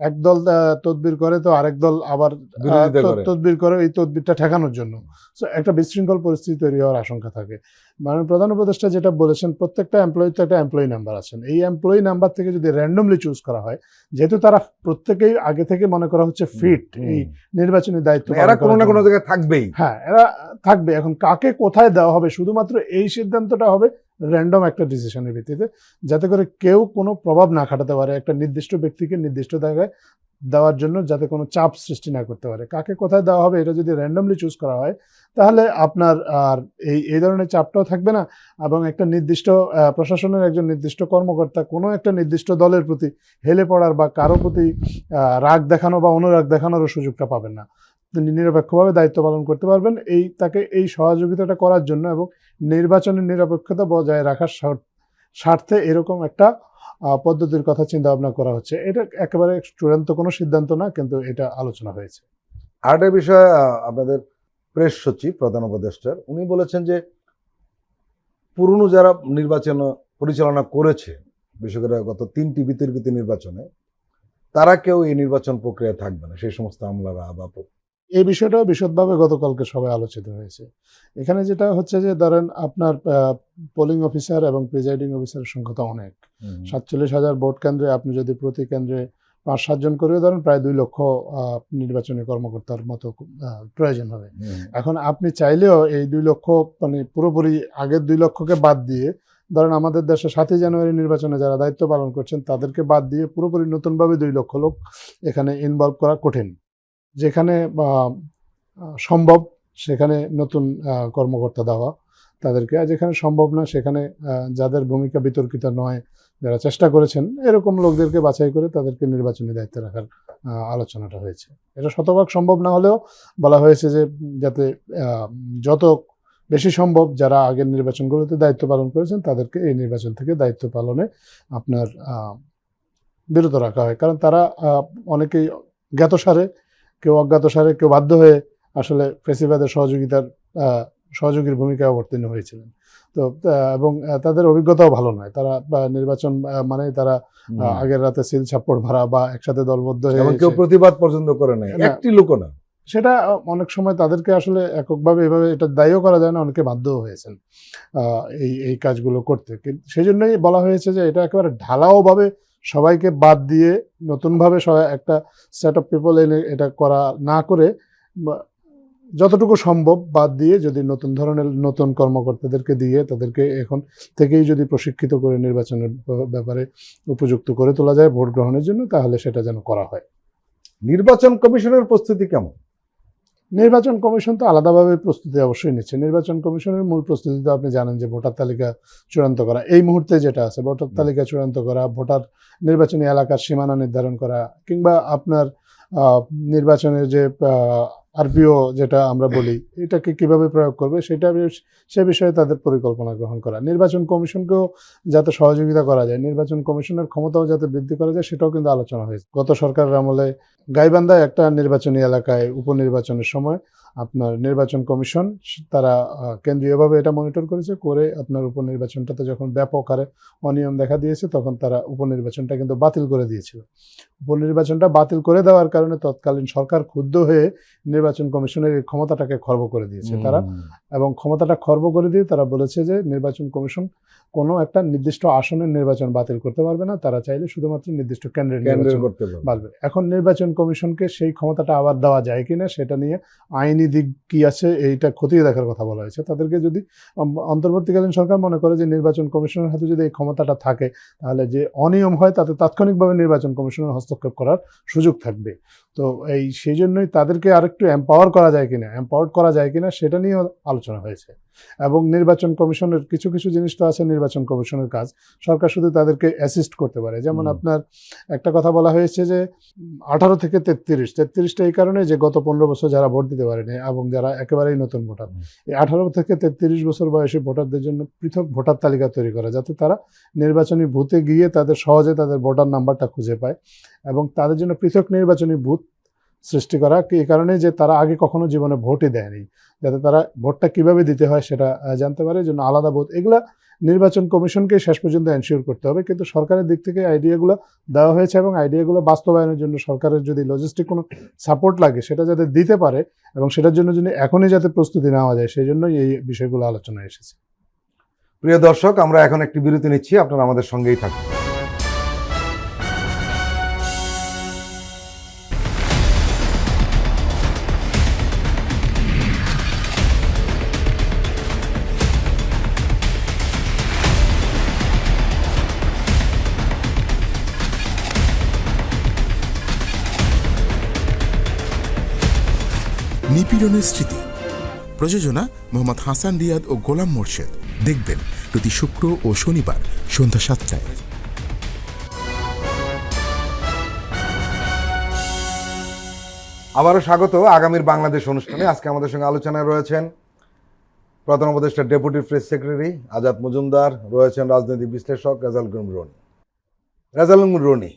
একদল তদবির করে তো আরেক দল আবার বিরোধিতা করে। তদবির করে এই তদবিরটা ঠেকানোর জন্য। সো একটা বিশৃঙ্খল পরিস্থিতি তৈরি হওয়ার আশঙ্কা থাকে। মাননীয় প্রধান উপদেষ্টা যেটা বলেছেন, প্রত্যেকটা এমপ্লয়ি তো একটা এমপ্লয়ি নাম্বার আছেন, এই এমপ্লয়ি নাম্বার থেকে যদি র্যান্ডমলি চুজ করা হয়, যেহেতু তারা প্রত্যেকেই আগে থেকে মনে করা হচ্ছে ফিট এই নির্বাচনী দায়িত্ব মানে এরা পালন কোনো করার না কোনো জন্য। জায়গায় থাকবেই। হ্যাঁ, এরা থাকবে। এখন কাকে কোথায় দেওয়া হবে শুধুমাত্র এই সিদ্ধান্তটা হবে র্যান্ডম একটা ডিসিশনের ভিত্তিতে, যাতে করে কেউ কোনো প্রভাব না খাটাতে পারে একটা নির্দিষ্ট ব্যক্তিকে নির্দিষ্ট জায়গায় দেওয়ার জন্য, যাতে কোনো চাপ সৃষ্টি না করতে পারে। কাকে কোথায় দেওয়া হবে এটা যদি র্যান্ডমলি চুজ করা হয়, তাহলে আপনার আর এই ধরনের চাপটাও থাকবে না, এবং একটা নির্দিষ্ট প্রশাসনের একজন নির্দিষ্ট কর্মকর্তা কোনো একটা নির্দিষ্ট দলের প্রতি হেলে পড়ার বা কারো প্রতি রাগ দেখানো বা অনুরাগ দেখানোরও সুযোগটা পাবেন না। তিনি নিরপেক্ষভাবে দায়িত্ব পালন করতে পারবেন, তাকে এই সহযোগিতাটা করার জন্য এবং নির্বাচনের নিরপেক্ষতা বজায় রাখার স্বার্থে এরকম একটা পদ্ধতির কথা চিন্তা ভাবনা করা হচ্ছে। এটা একেবারে চূড়ান্ত কোনো সিদ্ধান্ত না, কিন্তু এটা আলোচনা হয়েছে। আরেকটা বিষয়, আপনাদের প্রেস সচিব প্রধান উপদেষ্টার উনি বলেছেন যে পুরনো যারা নির্বাচন পরিচালনা করেছে, বিশেষ করে গত 3টি বিতর্কিত নির্বাচনে, তারা কেউ এই নির্বাচন প্রক্রিয়া থাকবে না, সেই সমস্ত আমলারা বা এই বিষয়টাও বিশদভাবে গতকালকে সবাই আলোচিত হয়েছে। এখানে যেটা হচ্ছে যে ধরেন আপনার পোলিং অফিসার এবং প্রিজাইডিং অফিসারের সংখ্যা তো অনেক, 47,000 ভোট কেন্দ্রে আপনি যদি প্রতি কেন্দ্রে 5-7 জন করেও ধরেন, প্রায় 2 লক্ষ নির্বাচনী কর্মকর্তার মতো প্রয়োজন হবে। এখন আপনি চাইলেও এই 2 লক্ষ মানে পুরোপুরি আগের 2 লক্ষকে বাদ দিয়ে, ধরেন আমাদের দেশে 7ই জানুয়ারি নির্বাচনে যারা দায়িত্ব পালন করছেন তাদেরকে বাদ দিয়ে পুরোপুরি নতুনভাবে 2 লক্ষ লোক এখানে ইনভলভ করা কঠিন। যেখানে সম্ভব সেখানে নতুন কর্মকর্তা দেওয়া তাদেরকে, আর যেখানে সম্ভব না সেখানে যাদের ভূমিকা বিতর্কিত নয়, যারা চেষ্টা করেছেন এরকম লোকদেরকে বাছাই করে তাদেরকে নির্বাচনী দায়িত্বে রাখার আলোচনাটা হয়েছে। এটা শতভাগ সম্ভব না হলেও বলা হয়েছে যে যাতে যত বেশি সম্ভব যারা আগের নির্বাচনগুলোতে দায়িত্ব পালন করেছেন তাদেরকে এই নির্বাচন থেকে দায়িত্ব পালনে আপনার বিরত রাখা হয়। কারণ তারা অনেকেই জ্ঞাতসারে, কেউ অজ্ঞাতসারে, কেউ বাধ্য হয়ে আসলে ফেসিবাদের সহযোগীর ভূমিকায় অবতীর্ণ হয়েছিলেন। তো এবং তাদের অভিজ্ঞতাও ভালো নয়। তারা নির্বাচন মানে তারা আগের রাতে সিল ছাপ্পড় মারা বা একসাথে দলবদ্ধ হয়ে কেউ প্রতিবাদ পর্যন্ত করে নাই, একটি লোকও না। সেটা অনেক সময় তাদেরকে আসলে এককভাবে এভাবে এটা দায়ীও করা যায় না, অনেকে বাধ্যও হয়েছেন এই কাজগুলো করতে। কিন্তু সেই জন্যই বলা হয়েছে যে এটা একেবারে ঢালাওভাবে সবাইকে বাদ দিয়ে নতুনভাবে একটা সেট অফ পিপল এনে এটা করা না করে, যতটুকু সম্ভব বাদ দিয়ে যদি নতুন ধরনের নতুন কর্মকর্তাদেরকে দিয়ে তাদেরকে এখন থেকেই যদি প্রশিক্ষিত করে নির্বাচনের ব্যাপারে উপযুক্ত করে তোলা যায় ভোট গ্রহণের জন্য, তাহলে সেটা যেন করা হয়। নির্বাচন কমিশনের প্রস্তুতি কেমন? নির্বাচন কমিশন তো আলাদাভাবে প্রস্তুতি অবশ্যই নিচ্ছে। নির্বাচন কমিশনের মূল প্রস্তুতি তো আপনি জানেন যে ভোটার তালিকা চূড়ান্ত করা, এই মুহূর্তে যেটা আছে ভোটার তালিকা চূড়ান্ত করা, ভোটার নির্বাচনী এলাকার সীমানা নির্ধারণ করা, কিংবা আপনার নির্বাচনের যে আরপিও যেটা আমরা বলি এটাকে কিভাবে প্রয়োগ করবে সে বিষয়ে তাদের পরিকল্পনা গ্রহণ করা। নির্বাচন কমিশনকেও যাতে সহযোগিতা করা যায়, নির্বাচন কমিশনের ক্ষমতাও যাতে বৃদ্ধি করা যায়, সেটাও কিন্তু আলোচনা হয়েছে। গত সরকারের আমলে গাইবান্ধায় একটা নির্বাচনী এলাকায় উপনির্বাচনের সময় আপনার নির্বাচন কমিশন তারা কেন্দ্রীয়ভাবে এটা মনিটর করেছে, করে আপনার উপনির্বাচনটাতে যখন ব্যাপক হারে অনিয়ম দেখা দিয়েছে তখন তারা উপনির্বাচনটা কিন্তু বাতিল করে দিয়েছিল। উপনির্বাচনটা বাতিল করে দেওয়ার কারণে তৎকালীন সরকার ক্ষুব্ধ হয়ে নির্বাচন কমিশনের এই ক্ষমতাটাকে খর্ব করে দিয়েছে তারা, এবং ক্ষমতাটা খর্ব করে দিয়ে তারা বলেছে যে নির্বাচন কমিশন কোনো একটা নির্দিষ্ট আসনের নির্বাচন বাতিল করতে পারবে না, তারা চাইলে শুধুমাত্র নির্দিষ্ট কেন্দ্রের নির্বাচন করতে পারবে। এখন নির্বাচন কমিশনকে সেই ক্ষমতাটা আবার দেওয়া যায় কিনা সেটা নিয়ে আইনি দিক কি আছে এইটা খতিয়ে দেখার কথা বলা হয়েছে। তাদেরকে যদি অন্তর্বর্তীকালীন সরকার মনে করে যে নির্বাচন কমিশনের হাতে যদি এই ক্ষমতাটা থাকে, তাহলে যে অনিয়ম হয় তাতে তাৎক্ষণিকভাবে নির্বাচন কমিশনের হস্তক্ষেপ করার সুযোগ থাকবে। তো সেই জন্যই তাদেরকে আরেকটু এম্পাওয়ার করা যায় কিনা সেটা নিয়েও আলোচনা হয়েছে। এবং নির্বাচন কমিশনের কিছু কিছু জিনিস তো আছে, নির্বাচন কমিশনের কাজ, সরকার শুধু তাদেরকে অ্যাসিস্ট করতে পারে। যেমন আপনার একটা কথা বলা হয়েছে যে 18 থেকে 33টা এই কারণে যে গত 15 বছর যারা ভোট দিতে পারেনি এবং যারা একেবারেই নতুন ভোটার, এই 18 থেকে 33 বছর বয়সী ভোটারদের জন্য পৃথক ভোটার তালিকা তৈরি করা, যাতে তারা নির্বাচনী বুথে গিয়ে সহজে তাদের ভোটার নাম্বারটা খুঁজে পায়। এবং তাদের জন্য পৃথক নির্বাচনী বুথ সৃষ্টি করা, এই কারণে যে তারা আগে কখনো জীবনে ভোটই দেয়নি, যাতে তারা ভোটটা কিভাবে দিতে হয় সেটা জানতে পারে, জন্য আলাদা বুথ। এগুলা নির্বাচন কমিশনকে শেষ পর্যন্ত এনশিওর করতে হবে। কিন্তু সরকারের দিক থেকে আইডিয়াগুলো দেওয়া হয়েছে এবং আইডিয়াগুলো বাস্তবায়নের জন্য সরকারের যদি লজিস্টিক কোনো সাপোর্ট লাগে সেটা যাতে দিতে পারে এবং সেটার জন্য যদি এখনই যাতে প্রস্তুতি নেওয়া যায়, সেই জন্যই এই বিষয়গুলো আলোচনায় এসেছে। প্রিয় দর্শক, আমরা এখন একটি বিরতি নিচ্ছি, আপনারা আমাদের সঙ্গেই থাকুন। নিপীড়নের স্মৃতি, প্রযোজনা মোহাম্মদ হাসান রিয়াদ ও গোলাম মোর্শেদ। দেখবেন প্রতি শুক্র ও শনিবার সন্ধ্যা 7টায়। আবারও স্বাগত আগামীর বাংলাদেশ অনুষ্ঠানে। আজকে আমাদের সঙ্গে আলোচনায় রয়েছেন প্রধান উপদেষ্টা deputy press secretary Azad Majumdar, রয়েছেন রাজনৈতিক বিশ্লেষক রেজাউল করিম রনি। রেজাউল করিম রনি,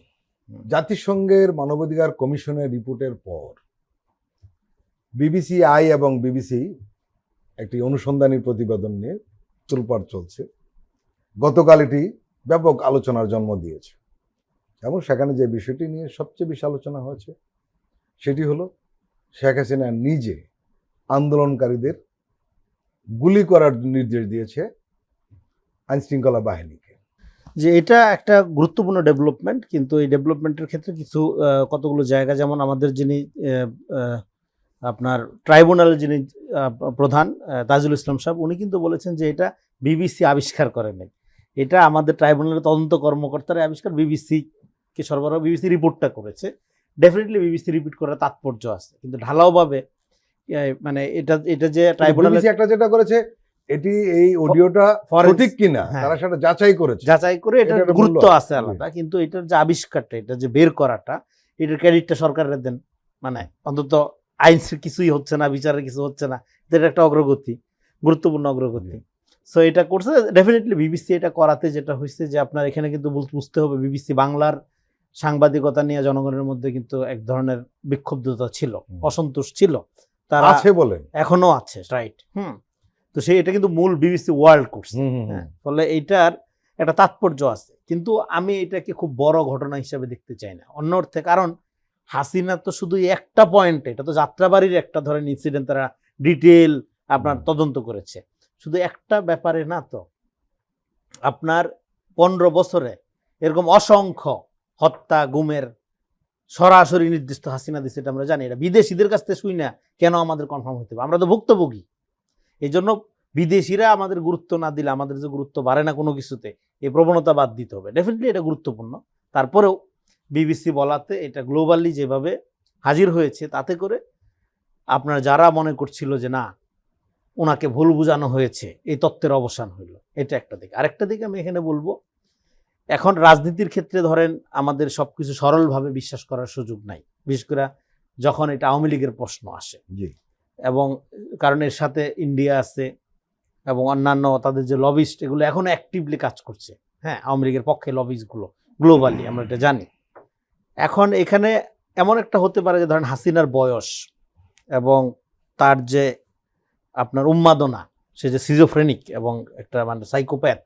জাতিসংঘের মানবাধিকার কমিশনের রিপোর্টের পর বিবিসি আই এবং বিবিসি একটি অনুসন্ধানী প্রতিবেদন নিয়ে তোলপাড় চলছে। গতকাল এটি ব্যাপক আলোচনার জন্ম দিয়েছে এবং সেখানে যে বিষয়টি নিয়ে সবচেয়ে বেশি আলোচনা হয়েছে সেটি হলো শেখ হাসিনা নিজে আন্দোলনকারীদের গুলি করার নির্দেশ দিয়েছে আইনশৃঙ্খলা বাহিনীকে। যে এটা একটা গুরুত্বপূর্ণ ডেভেলপমেন্ট, কিন্তু এই ডেভেলপমেন্টের ক্ষেত্রে কিছু কতগুলো জায়গা, যেমন আমাদের যিনি আপনার ট্রাইব্যুনালের যিনি প্রধান তাজুল ইসলাম সাহেব, উনি কিন্তু বলেছেন যে এটা বিবিসি আবিষ্কার করে নাই, এটা আমাদের ট্রাইব্যুনালের তদন্ত কর্মকর্তারা আবিষ্কার, বিবিসিকে সরবরাহ, বিবিসি রিপোর্টটা করেছে। ডেফিনেটলি বিবিসি রিপিট করার তাৎপর্য আছে, কিন্তু ঢালাওভাবে মানে এটা যে ট্রাইব্যুনাল একটা যেটা করেছে, এটি এই অডিওটা সঠিক কিনা তারা সেটা যাচাই করে এটার গুরুত্ব আছে আলাদা, কিন্তু এটার যে আবিষ্কারটা, এটা যে বের করাটা, এটার ক্রেডিটটা সরকারের দেন। মানে অন্তত আইনের কিছুই হচ্ছে না, বিচারের কিছু হচ্ছে না, এটা একটা অগ্রগতি, গুরুত্বপূর্ণ অগ্রগতি। সো এটা করছে ডেফিনেটলি বিবিসি। এটা করাতে যেটা হয়েছে যে আপনার এখানে কিন্তু বুঝতে হবে, বিবিসি বাংলার সাংবাদিকতা নিয়ে জনগণের মধ্যে কিন্তু এক ধরনের বিক্ষুব্ধতা ছিল, অসন্তোষ ছিল, তারা আছে বলে এখনো আছে, রাইট। তো এটা কিন্তু মূল বিবিসি ওয়ার্ল্ড করছে, ফলে এইটার একটা তাৎপর্য আছে। কিন্তু আমি এটাকে খুব বড় ঘটনা হিসাবে দেখতে চাই না অন্য অর্থে, কারণ হাসিনা তো শুধু একটা পয়েন্টে, এটা তো যাত্রাবাড়ির একটা ধরেন ইনসিডেন্ট, তারা ডিটেল আপনার তদন্ত করেছে, শুধু একটা ব্যাপারে না। তো আপনার 15 বছরে এরকম অসংখ্য হত্যা গুমের সরাসরি নির্দিষ্ট হাসিনা দিচ্ছে, এটা আমরা জানি। এটা বিদেশিদের কাছ থেকে শুই না, কেন আমাদের কনফার্ম হইতে হবে? আমরা তো ভুক্তভোগী। এই জন্য বিদেশিরা আমাদের গুরুত্ব না দিলে আমাদের যে গুরুত্ব বাড়ে না কোনো কিছুতে, এই প্রবণতা বাদ দিতে হবে। ডেফিনেটলি এটা গুরুত্বপূর্ণ। তারপরেও বিবিসি বলাতে এটা গ্লোবালি যেভাবে হাজির হয়েছে, তাতে করে আপনার যারা মনে করছিল যে না ওনাকে ভুল বোঝানো হয়েছে, এই তত্ত্বের অবসান হইল। এটা একটা দিক। আরেকটা দিক আমি এখানে বলবো, এখন রাজনীতির ক্ষেত্রে ধরেন আমাদের সবকিছু সরলভাবে বিশ্বাস করার সুযোগ নাই, বিশেষ করে যখন এটা আওয়ামী লীগের প্রশ্ন আসে। এবং কারণ এর সাথে ইন্ডিয়া আছে এবং অন্যান্য তাদের যে লবিস্ট, এগুলো এখনো অ্যাক্টিভলি কাজ করছে। হ্যাঁ, আওয়ামী লীগের পক্ষে লবিস্টগুলো গ্লোবালি, আমরা এটা জানি। এখন এখানে এমন একটা হতে পারে যে ধরেন হাসিনার বয়স এবং তার যে আপনার উন্মাদনা, সে যে সিজোফ্রেনিক এবং একটা মানে সাইকোপ্যাথ,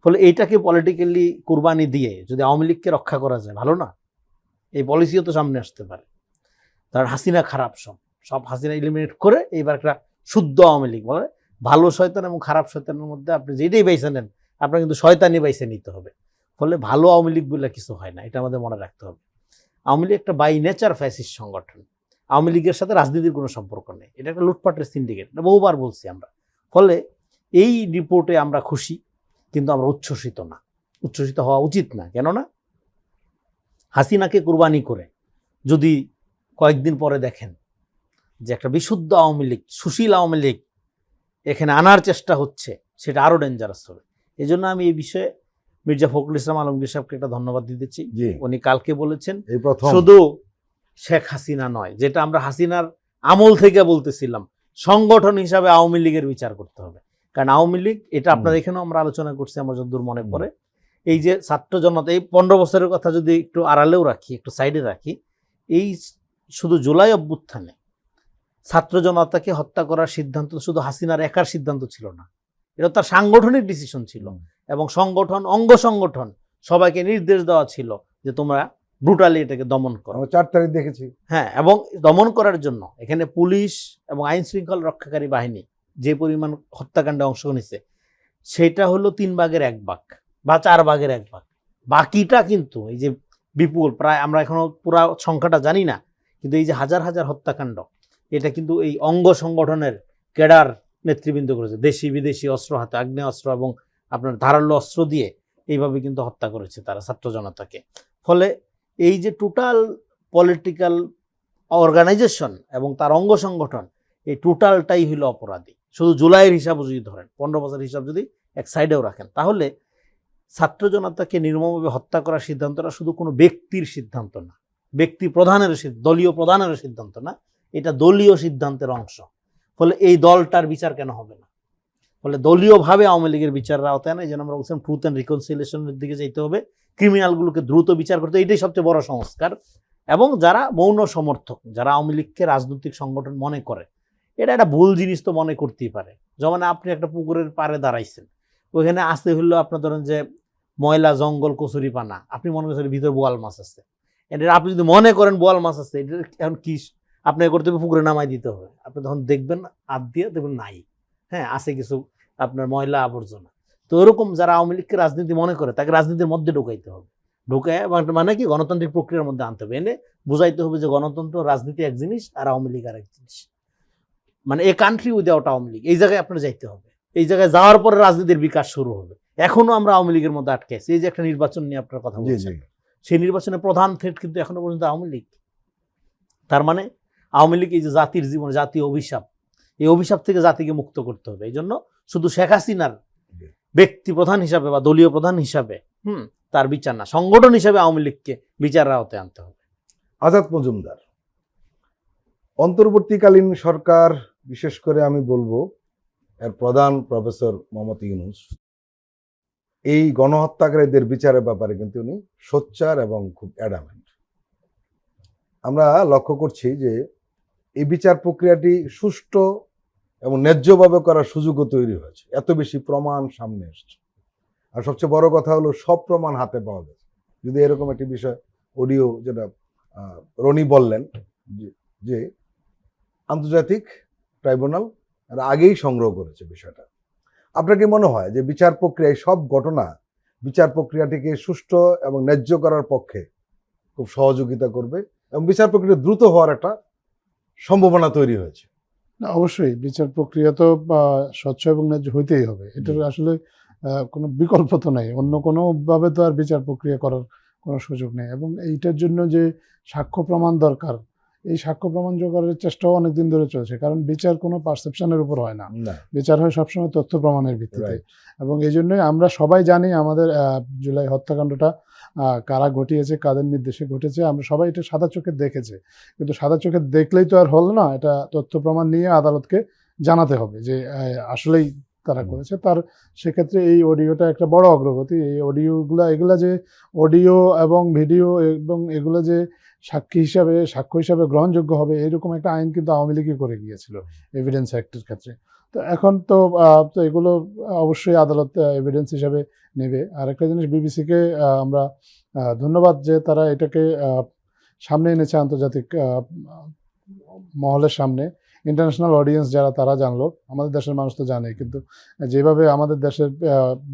ফলে এইটাকে পলিটিক্যালি কুরবানি দিয়ে যদি আওয়ামী লীগকে রক্ষা করা যায়, ভালো না? এই পলিসিও তো সামনে আসতে পারে। তার হাসিনা খারাপ, সব হাসিনা এলিমিনেট করে এইবার একটা শুদ্ধ আওয়ামী লীগ, বলে ভালো শয়তান এবং খারাপ শয়তানের মধ্যে আপনি যেটাই বাইছে নেন, আপনার কিন্তু শয়তানি বাইছে নিতে হবে। ফলে ভালো আওয়ামী লীগ বলে কিছু হয় না, এটা আমাদের মনে রাখতে হবে। আওয়ামী লীগ একটা বাই নেচার ফ্যাসিস্ট সংগঠন। আওয়ামী লীগের সাথে রাজনীতির কোনো সম্পর্ক নেই, এটা একটা লুটপাটের সিন্ডিকেট, এটা বহুবার বলছি আমরা। ফলে এই রিপোর্টে আমরা খুশি, কিন্তু আমরা উচ্ছ্বসিত না, উচ্ছ্বসিত হওয়া উচিত না। কেননা হাসিনাকে কুরবানি করে যদি কয়েকদিন পরে দেখেন যে একটা বিশুদ্ধ আওয়ামী লীগ, সুশীল আওয়ামী লীগ এখানে আনার চেষ্টা হচ্ছে, সেটা আরো ডেঞ্জারাস হবে। এই জন্য আমি এই বিষয়ে মির্জা ফখরুল ইসলাম আলমগীর সাহেবকে একটা ধন্যবাদ দিতেছি। জি, উনি কালকে বলেছেন এই প্রথম শুধু শেখ হাসিনা নয়, যেটা আমরা হাসিনার আমল থেকে বলতেছিলাম, সংগঠন হিসাবে আওয়ামী লীগের বিচার করতে হবে। কারণ আওয়ামী লীগ, এটা আপনার এখানেও আমরা আলোচনা করছি, আমার যতদূর মনে পড়ে, এই যে ছাত্র জনতা, এই 15 বছরের কথা যদি একটু আড়ালেও রাখি, একটু সাইডে রাখি, এই শুধু জুলাই অভ্যুত্থানে ছাত্র জনতাকে হত্যা করার সিদ্ধান্ত শুধু হাসিনার একার সিদ্ধান্ত ছিল না, এটা তার সাংগঠনিক ডিসিশন ছিল। এবং সংগঠন, অঙ্গ সংগঠন সবাইকে নির্দেশ দেওয়া ছিল যে তোমরা ব্রুটালি এটাকে দমন করো। আমরা 4 তারিখ দেখেছি। হ্যাঁ, এবং দমন করার জন্য এখানে পুলিশ এবং আইন শৃঙ্খলা রক্ষাকারী বাহিনী যে পরিমাণ হত্যাকাণ্ডে অংশ নিছে, সেটা হলো 3 ভাগের 1 ভাগ বা 4 ভাগের 1 ভাগ। বাকিটা কিন্তু এই যে বিপুল, প্রায় আমরা এখনো পুরা সংখ্যাটা জানি না, কিন্তু এই যে হাজার হাজার হত্যাকাণ্ড, এটা কিন্তু এই অঙ্গ সংগঠনের ক্যাডার নেতৃবৃন্দ করেছে। দেশি বিদেশি অস্ত্র হাতে, আগ্নেয়াস্ত্র এবং আপনার ধারালো অস্ত্র দিয়ে এইভাবে কিন্তু হত্যা করেছে তারা ছাত্র জনতাকে। ফলে এই যে টোটাল পলিটিক্যাল অর্গানাইজেশন এবং তার অঙ্গ সংগঠন, এই টোটালটাই হলো অপরাধী। শুধু জুলাইয়ের হিসাব যদি ধরেন, 15 বছরের হিসাব যদি এক সাইডেও রাখেন, তাহলে ছাত্র জনতাকে নির্মমভাবে হত্যা করার সিদ্ধান্তটা শুধু কোনো ব্যক্তির সিদ্ধান্ত না, ব্যক্তি প্রধানের, দলীয় প্রধানের সিদ্ধান্ত না, এটা দলীয় সিদ্ধান্তের অংশ। ফলে এই দলটার বিচার কেন হবে না? ফলে দলীয়ভাবে আওয়ামী লীগের বিচারের আওতায় না। এই জন্য আমরা বলছিলাম ট্রুথ অ্যান্ড রিকনসিলিয়েশনের দিকে যেতে হবে, ক্রিমিনালগুলোকে দ্রুত বিচার করতে, এটাই সবচেয়ে বড় সংস্কার। এবং যারা মৌন সমর্থক, যারা আওয়ামী লীগকে রাজনৈতিক সংগঠন মনে করে, এটা একটা ভুল জিনিস তো মনে করতেই পারে। যেমন আপনি একটা পুকুরের পাড়ে দাঁড়াইছেন, ওইখানে আসতে হইলো আপনার ধরেন যে ময়লা, জঙ্গল, কচুরি পানা, আপনি মনে করছেন ভিতরে বোয়াল মাছ আছে। এটা আপনি যদি মনে করেন বোয়াল মাছ আছে, এটা এখন কি আপনাকে করতে হবে? পুকুরে নামাই দিতে হবে। আপনি তখন দেখবেন হাত দিয়ে, দেখবেন নাই, হ্যাঁ আছে কিছু আপনার ময়লা আবর্জনা। তো এরকম যারা আওয়ামী লীগকে রাজনীতি মনে করে, তাকে রাজনীতির মধ্যে ঢুকাইতে হবে। ঢুকায় মানে কি, গণতান্ত্রিক প্রক্রিয়ার মধ্যে আনতে হবে, এনে বুঝাইতে হবে যে গণতন্ত্র, রাজনীতি এক জিনিস আর আওয়ামী লীগ আর এক জিনিস। মানে a country without Awami League, এই জায়গায় আপনার যাইতে হবে। এই জায়গায় যাওয়ার পরে রাজনীতির বিকাশ শুরু হবে। এখনো আমরা আওয়ামী লীগের মধ্যে আটকে আছি। এই যে একটা নির্বাচন নিয়ে আপনার কথা জি, বলছেন, জি। সেই নির্বাচনের প্রধান থ্রেট কিন্তু এখনো পর্যন্ত আওয়ামী লীগ। তার মানে আওয়ামী লীগ এই যে জাতির জীবন, জাতীয় অভিশাপ, এই অভিশাপ থেকে জাতিকে মুক্ত করতে হবে। এই জন্য শুধু শেখ হাসিনার ব্যক্তি প্রধান হিসাবে বা দলীয় প্রধান হিসাবে তার বিচার না, সংগঠন হিসাবে আওয়ামী লীগকে বিচারের আওতায় আনতে হবে। আজাদ মজুমদার, অন্তর্বর্তীকালীন সরকার, বিশেষ করে আমি বলবো এর প্রধান প্রফেসর মোহাম্মদ ইউনূস, এই গণহত্যাকারীদের বিচারের ব্যাপারে কিন্তু উনি সোচ্চার এবং খুব অ্যাডামেন্ট। আমরা লক্ষ্য করছি যে এই বিচার প্রক্রিয়াটি সুষ্ঠু এবং ন্যায্যভাবে করার সুযোগও তৈরি হয়েছে। এত বেশি প্রমাণ সামনে এসছে, আর সবচেয়ে বড় কথা হলো সব প্রমাণ হাতে পাওয়া গেছে। যদি এরকম একটি বিষয়, অডিও যেটা রনি বললেন যে আন্তর্জাতিক ট্রাইব্যুনাল আগেই সংগ্রহ করেছে বিষয়টা, আপনার কি মনে হয় যে বিচার প্রক্রিয়ায় সব ঘটনা বিচার প্রক্রিয়াটিকে সুষ্ঠু এবং ন্যায্য করার পক্ষে খুব সহযোগিতা করবে এবং বিচার প্রক্রিয়া দ্রুত হওয়ার একটা সম্ভাবনা তৈরি হয়েছে? না, অবশ্যই বিচার প্রক্রিয়া তো স্বচ্ছ এবং ন্যায্য হইতেই হবে। এটার আসলে কোনো বিকল্প তো নাই, অন্য কোনোভাবে তো আর বিচার প্রক্রিয়া করার কোনো সুযোগ নেই। এবং এইটার জন্য যে সাক্ষ্য প্রমাণ দরকার, এই সাক্ষ্য প্রমাণ জোগাড়ের চেষ্টাও অনেকদিন ধরে চলছে। কারণ বিচার কোনো পারসেপশনের উপর হয় না, বিচার হয় সবসময় তথ্য প্রমাণের ভিত্তিতে। এবং এই জন্যই আমরা সবাই জানি আমাদের জুলাই হত্যাকাণ্ডটা কারা ঘটিয়েছে, কাদের নির্দেশে ঘটেছে, আমরা সবাই এটা সাদা চোখে দেখেছে। কিন্তু সাদা চোখে দেখলেই তো আর হলো না, এটা তথ্য প্রমাণ নিয়ে আদালতকে জানাতে হবে যে আসলেই তারা করেছে। তার সেক্ষেত্রে এই অডিওটা একটা বড় অগ্রগতি। এই এগুলা যে অডিও এবং ভিডিও এবং এগুলো যে সাক্ষী হিসাবে, সাক্ষ্য হিসাবে গ্রহণযোগ্য হবে, এরকম একটা আইন কিন্তু আওয়ামী লীগই করে গিয়েছিল এভিডেন্স অ্যাক্টের ক্ষেত্রে। তো এখন তো এগুলো অবশ্যই আদালত এভিডেন্স হিসাবে নেবে। আর একটা জিনিস, বিবিসিকে আমরা ধন্যবাদ যে তারা এটাকে সামনে এনেছে আন্তর্জাতিক মহলের সামনে। ইন্টারন্যাশনাল অডিয়েন্স যারা, তারা জানলো, আমাদের দেশের মানুষ তো জানে, কিন্তু যেভাবে আমাদের দেশের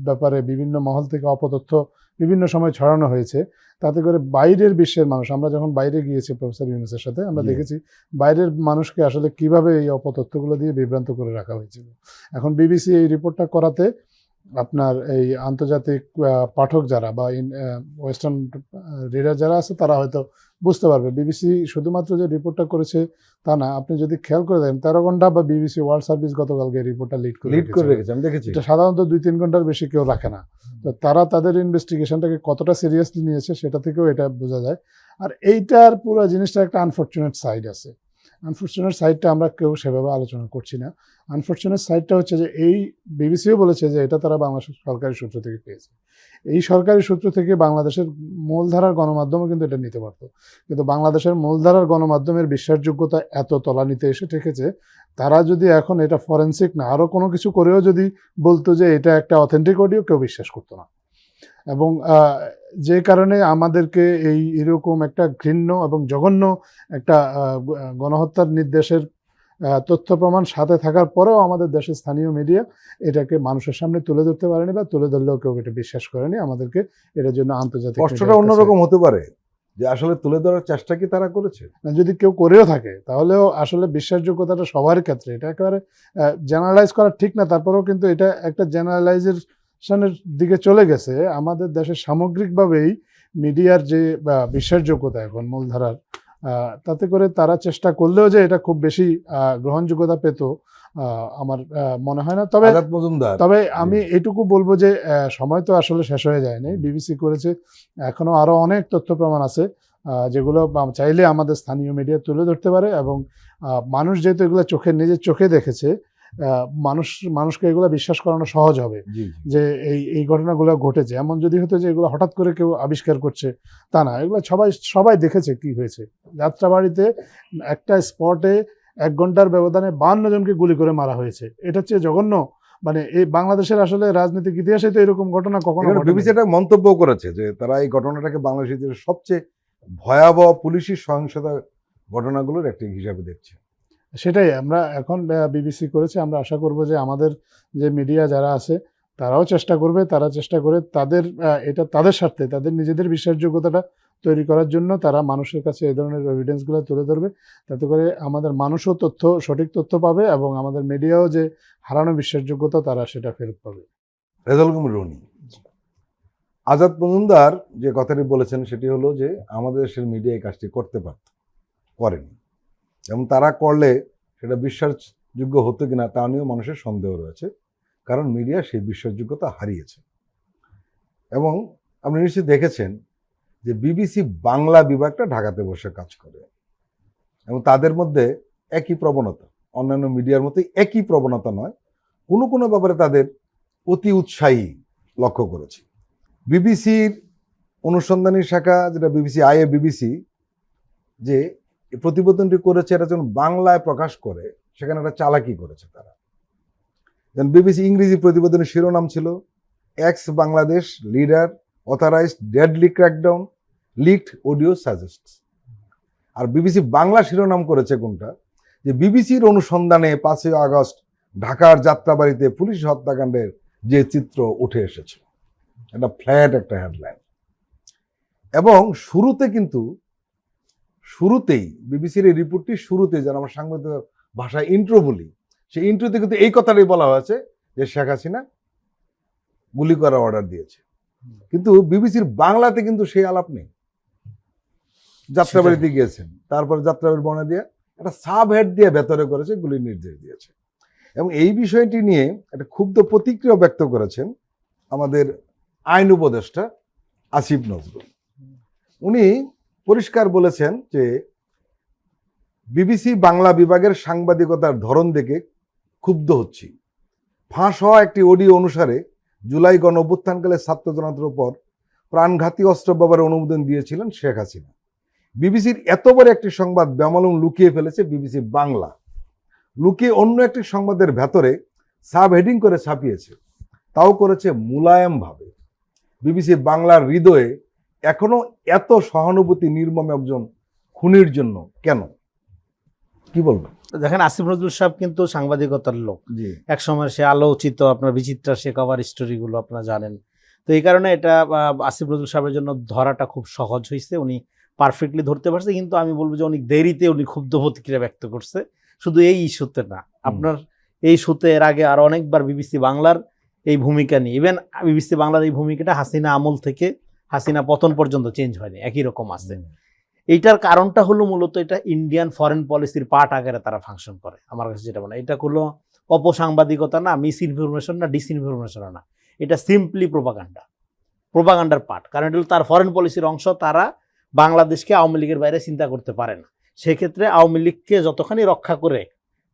ব্যাপারে বিভিন্ন মহল থেকে অপতথ্য বিভিন্ন সময় ছড়ানো হয়েছে, তাতে করে বাইরের বিশ্বের মানুষ, আমরা যখন বাইরে গিয়েছি প্রফেসর ইউনূসের সাথে, আমরা দেখেছি বাইরের মানুষকে আসলে কিভাবে এই অপতথ্যগুলো দিয়ে বিভ্রান্ত করে রাখা হয়েছিল। এখন বিবিসি এই রিপোর্টটা করাতে আপনার এই আন্তর্জাতিক পাঠক যারা বা ওয়েস্টার্ন রিডার যারা আছে তারা হয়তো বুঝতে পারবে। বিবিসি শুধুমাত্র যে রিপোর্টটা করেছে তা না, আপনি যদি খেয়াল করে দেখেন 13 ঘন্টা বা বিবিসি ওয়ার্ল্ড সার্ভিস গতকালকে রিপোর্টটা লিড করে রেখেছে, আমি দেখেছি। এটা সাধারণত 2-3 ঘন্টার বেশি কেউ রাখে না। তো তারা তাদের ইনভেস্টিগেশনটাকে কতটা সিরিয়াসলি নিয়েছে সেটা থেকেও এটা বোঝা যায়। আর এইটার পুরো জিনিসটা একটা আনফরচুনেট সাইড আছে। আনফরচুনেট সাইডটা আমরা কেউ সেভাবে আলোচনা করছি না। আনফরচুনেট সাইডটা হচ্ছে যে এই বিবিসিও বলেছে যে এটা তারা বাংলাদেশের সরকারি সূত্র থেকে পেয়েছে। এই সরকারি সূত্র থেকে বাংলাদেশের মূলধারার গণমাধ্যমও কিন্তু এটা নিতে পারতো, কিন্তু বাংলাদেশের মূলধারার গণমাধ্যমের বিশ্বাসযোগ্যতা এত তলানিতে এসে ঠেকেছে, তারা যদি এখন এটা ফরেনসিক না আরও কোনো কিছু করেও যদি বলতো যে এটা একটা অথেন্টিক অডিও, কেউ বিশ্বাস করতো না। এবং যে কারণে আমাদেরকে এরকম একটা ঘৃণ্য এবং জঘন্য একটা গণহত্যার নির্দেশের তথ্য প্রমাণ সাথে থাকার পরেও আমাদের দেশের স্থানীয় মিডিয়া এটাকে মানুষের সামনে তুলে ধরতে পারেনি, বা তুলে ধরলেও কেউ এটা বিশ্বাস করেনি। আমাদেরকে এটার জন্য আন্তর্জাতিক কষ্টটা অন্যরকম হতে পারে যে আসলে তুলে ধরার চেষ্টা কি তারা করেছে? যদি কেউ করেও থাকে তাহলেও আসলে বিশ্বাসযোগ্যতাটা সবার ক্ষেত্রে, এটা একেবারে জেনারেলাইজ করা ঠিক না, তারপরেও কিন্তু এটা একটা জেনারেলাইজেশনের দিকে চলে গেছে। আমাদের দেশের সামগ্রিকভাবেই মিডিয়ার যে বিশ্বাসযোগ্যতা এখন মূলধারার, তাতে করে তারা চেষ্টা করলেও যে এটা খুব বেশি গ্রহণযোগ্যতা পেত আমার মনে হয় না। তবে আমি এটুকু বলবো যে সময় তো আসলে শেষ হয়ে যায়নি। বিবিসি করেছে, এখনো আরো অনেক তথ্য প্রমাণ আছে যেগুলো চাইলে আমাদের স্থানীয় মিডিয়া তুলে ধরতে পারে, এবং মানুষ যেহেতু এগুলো নিজের চোখে দেখেছে, মানুষকে এগুলো বিশ্বাস করানো সহজ হবে যে এই ঘটনাগুলো ঘটেছে। এমন যদি হতো যে এগুলো হঠাৎ করে কেউ আবিষ্কার করছে, তা না, এগুলো সবাই দেখেছে কি হয়েছে। যাত্রাবাড়িতে একটা স্পটে 1 ঘন্টার ব্যবধানে 52 জনকে গুলি করে মারা হয়েছে। এটা হচ্ছে জঘন্য। মানে এই বাংলাদেশের আসলে রাজনৈতিক ইতিহাসে তো এরকম ঘটনা কখনো ঘটেনি। বিবিসি একটা মন্তব্য করেছে যে তারা এই ঘটনাটাকে বাংলাদেশের সবচেয়ে ভয়াবহ পুলিশি সহিংসতা ঘটনাগুলোর একটি হিসাবে দেখছে। সেটাই আমরা এখন বিবিসি করেছে, আমরা আশা করব যে আমাদের যে মিডিয়া যারা আছে তারাও চেষ্টা করবে, তারা চেষ্টা করে তাদের এটা তাদের স্বার্থে, তাদের নিজেদের বিশ্বাসযোগ্যতাটা তৈরি করার জন্য তারা মানুষের কাছে এই ধরনের এভিডেন্সগুলো তুলে ধরবে। তাতে করে আমাদের মানুষও সঠিক তথ্য পাবে, এবং আমাদের মিডিয়াও যে হারানো বিশ্বাসযোগ্যতা তারা সেটা ফেরত পাবে। রেজাউল করিম রনি, আজাদ মজুমদার যে কথাটি বলেছেন সেটি হলো যে আমাদের দেশের মিডিয়া এই কাজটি করতে পারত, করেনি, এবং তারা করলে সেটা বিশ্বাসযোগ্য হতো কিনা তা নিয়েও মানুষের সন্দেহ রয়েছে, কারণ মিডিয়া সেই বিশ্বাসযোগ্যতা হারিয়েছে। এবং আপনি নিশ্চয়ই দেখেছেন যে বিবিসি বাংলা বিভাগটা ঢাকাতে বসে কাজ করে, এবং তাদের মধ্যে একই প্রবণতা, অন্যান্য মিডিয়ার মতোই একই প্রবণতা নয়, কোনো কোনো ব্যাপারে তাদের অতি উৎসাহী লক্ষ্য করেছি। বিবিসির অনুসন্ধানী শাখা, যেটা বিবিসি বিবিসি যে প্রতিবেদনটি করেছে, এটা যখন বাংলায় প্রকাশ করে সেখানে একটা চালাকি করেছে তারা। যেমন বিবিসি ইংরেজি প্রতিবেদনের শিরোনাম ছিল ex Bangladesh leader authorized deadly crackdown leaked audio suggests. আর বিবিসি বাংলা শিরোনাম করেছে কোনটা, যে বিবিসির অনুসন্ধানে 5ই আগস্ট ঢাকার যাত্রাবাড়িতে পুলিশ হত্যাকাণ্ডের যে চিত্র উঠে এসেছে। এটা ফ্ল্যাট একটা হেডলাইন। এবং শুরুতেই বিবিসির এই রিপোর্টটি শুরুতে, যারা আমরা সাংবাদিক ভাষায় ইন্ট্রো বলি, সেই ইন্ট্রোতে কিন্তু এই কথাটাই বলা হয়েছে যে শেখ হাসিনা গুলি করার অর্ডার দিয়েছে। কিন্তু বিবিসির বাংলাতে কিন্তু সেই আলাপ নেই। যাত্রাবাড়িতে গিয়েছেন, তারপর যাত্রাবাড়ির বর্ণনা দিয়ে একটা সাব হেড দিয়ে ভেতরে করেছে, গুলির নির্দেশ দিয়েছে। এবং এই বিষয়টি নিয়ে একটা ক্ষুব্ধ প্রতিক্রিয়া ব্যক্ত করেছেন আমাদের আইন উপদেষ্টা আসিফ নজরুল। উনি পরিষ্কার বলেছেন যে বিবিসি বাংলা বিভাগের সাংবাদিকতার ধরন দেখে ক্ষুব্ধ হচ্ছি। ফাঁস হওয়া একটি অডিও অনুসারে জুলাই গণঅভ্যুত্থানকালে ছাত্র জনতার উপর প্রাণঘাতী অস্ত্র ব্যবহারের অনুমোদন দিয়েছিলেন শেখ হাসিনা। বিবিসির এত বড় একটি সংবাদ বেমালুম লুকিয়ে ফেলেছে বিবিসি বাংলা, লুকিয়ে অন্য একটি সংবাদের ভেতরে সাব হেডিং করে ছাপিয়েছে, তাও করেছে মুলায়মভাবে। বিবিসি বাংলার হৃদয়ে এখনো এত সহানুভূতি নির্মম একজন খুনির জন্য কেন? কি বলবেন? দেখেন, আসিফ নজরুল সাহেব কিন্তু সাংবাদিকতার লোক। এক সময় সে আলোচিত আপনার বিচিত্রা সে কভার স্টোরিগুলো আপনারা জানেন। তো এই কারণে এটা আসিফ নজরুল সাহেবের জন্য ধরাটা খুব সহজ হয়েছে, উনি পারফেক্টলি ধরতে পারছে। কিন্তু আমি বলবো যে অনেক দেরিতে উনি ক্ষুব্ধ প্রতিক্রিয়া ব্যক্ত করছে, শুধু এই ইস্যুতে না, আপনার এই ইস্যুতে এর আগে আর অনেকবার বিবিসি বাংলার এই ভূমিকা নিয়ে। ইভেন বিবিসি বাংলার এই ভূমিকাটা হাসিনা আমল থেকে হাসিনা পতন পর্যন্ত চেঞ্জ হয়নি, একই রকম আছে। এইটার কারণটা হলো মূলত এটা ইন্ডিয়ান ফরেন পলিসির পার্ট আকারে তারা ফাংশন করে। আমার কাছে যেটা মনে হয় এটা হলো অপসাংবাদিকতা না, মিস ইনফরমেশন না, ডিসইনফরমেশন না, এটা সিম্পলি প্রোপাগান্ডার পার্ট। কারণ এটা হলো তার ফরেন পলিসির অংশ। তারা বাংলাদেশকে আওয়ামী লীগের বাইরে চিন্তা করতে পারে না। সেক্ষেত্রে আওয়ামী লীগকে যতখানি রক্ষা করে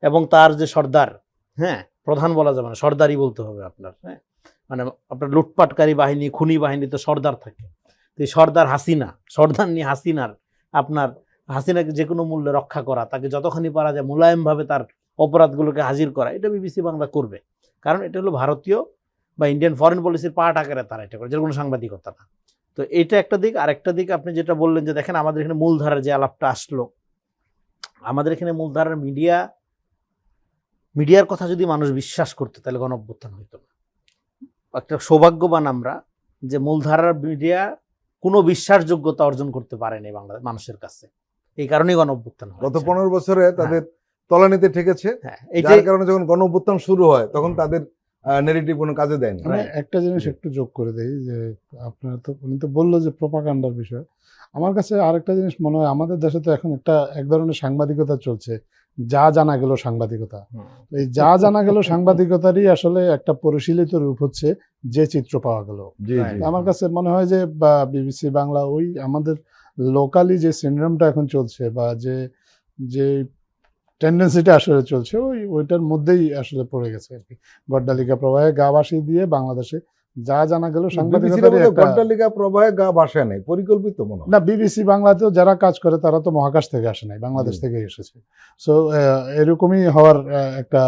এবং তার যে সর্দার, হ্যাঁ প্রধান বলা যাবে না, সর্দারই বলতে হবে আপনার, হ্যাঁ মানে আপনার লুটপাটকারী বাহিনী, খুনি বাহিনী তো সর্দার থাকে। তো এই সর্দার হাসিনা, সর্দার নিয়ে হাসিনাকে যে কোনো মূল্যে রক্ষা করা, তাকে যতখানি পারা যায় মোলায়েমভাবে তার অপরাধগুলোকে হাজির করা, এটা বিবিসি বাংলা করবে। কারণ এটা হলো ভারতীয় বা ইন্ডিয়ান ফরেন পলিসির পার্ট আকারে তারা এটা করে, যে কোনো সাংবাদিকতা না। তো এটা একটা দিক। আর একটা দিক আপনি যেটা বললেন যে দেখেন আমাদের এখানে মূলধারার যে আলাপটা আসলো, আমাদের এখানে মূলধারার মিডিয়ার কথা যদি মানুষ বিশ্বাস করতো তাহলে গণঅভ্যুত্থান হইতো না। একটা সৌভাগ্যবান আমরা যে মূলধারার মিডিয়া কোনো বিশ্বাসযোগ্যতা অর্জন করতে পারেনি বাংলাদেশ মানুষের কাছে, এই কারণেই গণঅভ্যুত্থান হয়েছে। গত 15 বছরে তাদের তলানিতে ঠেকেছে, হ্যাঁ, যার কারণে যখন গণঅভ্যুত্থান শুরু হয় তখন তাদের নেগেটিভ কোনো কাজে দেয়নি। আমি একটা জিনিস একটু যোগ করে দেই যে আপনারা তো উনি তো বললো যে প্রোপাগান্ডার বিষয়। আমার কাছে আরেকটা জিনিস মনে হয়, আমাদের দেশে তো এখন এক ধরনের সাংবাদিকতা চলছে, যা জানা গেল সাংবাদিকতা। এই যা জানা গেল সাংবাদিকতারই আসলে একটা পরিশীলিত রূপ হচ্ছে যে চিত্র পাওয়া গেল। আমার কাছে মনে হয় যে বিবিসি বাংলা ওই আমাদের লোকালি যে সিনড্রোমটা এখন চলছে বা যে টেন্ডেন্সিটা আসলে চলছে ওইটার মধ্যেই আসলে পড়ে গেছে আর কি। গড্ডালিকা প্রবাহে গা ভাসিয়ে দিয়ে বাংলাদেশে যা জানা গেল সাংবাদিকতারই একটা গড্ডালিকা প্রবাহে গা ভাসায় নাই, পরিকল্পিত মনে হয়। না, বিবিসি বাংলাতেও যারা কাজ করে তারা তো মহাকাশ থেকে আসে নাই, বাংলাদেশ থেকে এসেছে। সো এরকমই হওয়ার একটা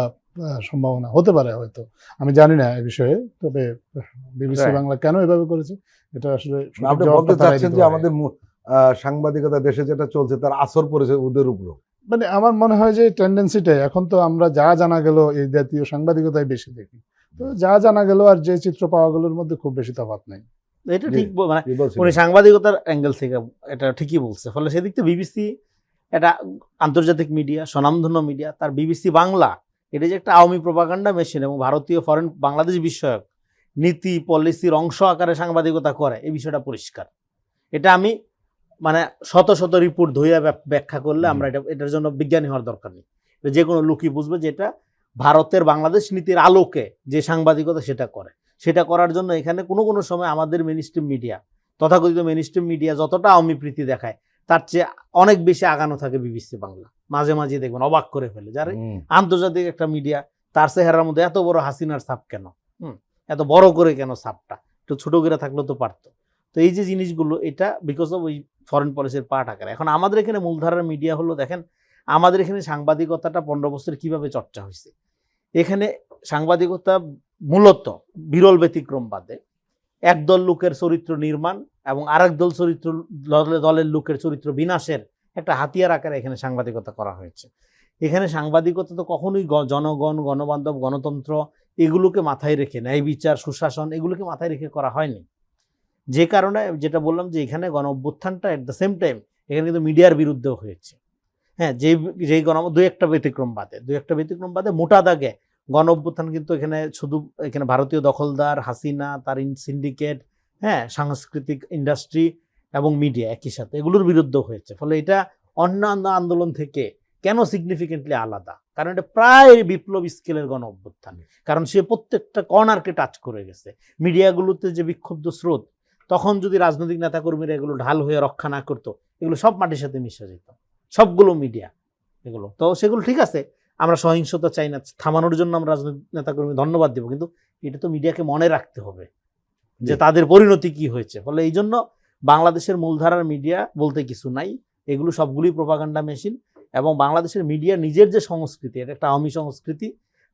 সম্ভাবনা হতে পারে, হয়তো আমি জানি না এ বিষয়ে। তবে বিবিসি বাংলা কেন এভাবে করেছে এটা আসলে আপনি বলতে চাচ্ছেন যে আমাদের সাংবাদিকতা দেশে যেটা চলছে তার আসর পড়েছে ওদের উপর। মানে আমার মনে হয় যে টেন্ডেন্সিটাই এখন তো আমরা যা জানা গেল এই জাতীয় সাংবাদিকতাই বেশি দেখি। তো যা জানা গেল আর যে চিত্র পাওয়া গেলোর মধ্যে খুব বেশি তফাৎ নেই। এটা ঠিক, মানে উনি সাংবাদিকতার অ্যাঙ্গেল থেকে এটা ঠিকই বলছে। ফলে সেদিক থেকে বিবিসি এটা আন্তর্জাতিক মিডিয়া, স্বনামধন্য মিডিয়া, তার বিবিসি বাংলা এটা যে একটা আওয়ামী প্রোপাগান্ডা মেশিন এবং ভারতীয় ফরেন বাংলাদেশ বিষয়ক নীতি পলিসির অংশ আকারে সাংবাদিকতা করে, এই বিষয়টা পরিষ্কার। এটা আমি মানে শত শত রিপোর্ট ধইয়া ব্যাখ্যা করলে আমরা এটার জন্য বিজ্ঞানী হওয়ার দরকার নেই। যে কোনো লোকই বুঝবে যে এটা ভারতের বাংলাদেশ নীতির আলোকে যে সাংবাদিকতা সেটা করে। সেটা করার জন্য এখানে কোনো সময় আমাদের মেইনস্ট্রিম মিডিয়া, তথাকথিত মেইনস্ট্রিম মিডিয়া যতটা আওয়ামী প্রীতি দেখায় তার চেয়ে অনেক বেশি আগানো থাকে বিবিসি বাংলা। মাঝে মাঝে দেখবেন অবাক করে ফেলে, যারা আন্তর্জাতিক একটা মিডিয়া তার চেহারার মধ্যে এত বড় হাসিনার ছাপ কেন, এত বড় করে কেন ছাপটা, একটু ছোট করে থাকলেও তো পারতো। তো এই যে জিনিসগুলো এটা বিকজ অফ ওই ফরেন পলিসির পার্ট আকারে। এখন আমাদের এখানে মূলধারার মিডিয়া হলো, দেখেন আমাদের এখানে সাংবাদিকতাটা 15 বছর কিভাবে চর্চা হয়েছে। এখানে সাংবাদিকতা মূলত বিরল ব্যতিক্রম বাদে একদল লোকের চরিত্র নির্মাণ এবং আরেক দলের লোকের চরিত্র বিনাশের একটা হাতিয়ার আকারে এখানে সাংবাদিকতা করা হয়েছে। এখানে সাংবাদিকতা তো কখনোই জনগণ, গণবান্ধব, গণতন্ত্র এগুলোকে মাথায় রেখে, ন্যায় বিচার, সুশাসন এগুলোকে মাথায় রেখে করা হয়নি। যে কারণে যেটা বললাম যে এখানে গণ অভ্যুত্থানটা এট দ্য সেম টাইম এখানে কিন্তু মিডিয়ার বিরুদ্ধেও হয়েছে। হ্যাঁ, যেই দুই একটা ব্যতিক্রম বাদে মোটা দাগে গণ অভ্যুত্থান কিন্তু এখানে ভারতীয় দখলদার, হাসিনা, তার সিন্ডিকেট, হ্যাঁ সাংস্কৃতিক ইন্ডাস্ট্রি এবং মিডিয়া একই সাথে এগুলোর বিরুদ্ধেও হয়েছে। ফলে এটা অন্যান্য আন্দোলন থেকে কেন সিগনিফিকেন্টলি আলাদা? কারণ এটা প্রায় বিপ্লব স্কেলের গণ অভ্যুত্থান। কারণ সে প্রত্যেকটা কর্নারকে টাচ করে গেছে। মিডিয়াগুলোতে যে বিক্ষুব্ধ স্রোত, তখন যদি রাজনৈতিক নেতাকর্মীরা এগুলো ঢাল হয়ে রক্ষা না করতো, এগুলো সব মাটির সাথে মিশে যেত, সবগুলো মিডিয়া এগুলো। তো সেগুলো ঠিক আছে, আমরা সহিংসতা চাই না, থামানোর জন্য আমরা রাজনৈতিক নেতাকর্মী ধন্যবাদ দেবো, কিন্তু এটা তো মিডিয়াকে মনে রাখতে হবে যে তাদের পরিণতি কি হয়েছে। ফলে এই জন্য বাংলাদেশের মূলধারার মিডিয়া বলতে কিছু নাই, এগুলো সবগুলোই প্রোপাগান্ডা মেশিন। এবং বাংলাদেশের মিডিয়া নিজের যে সংস্কৃতি, এটা একটা আওয়ামী সংস্কৃতি,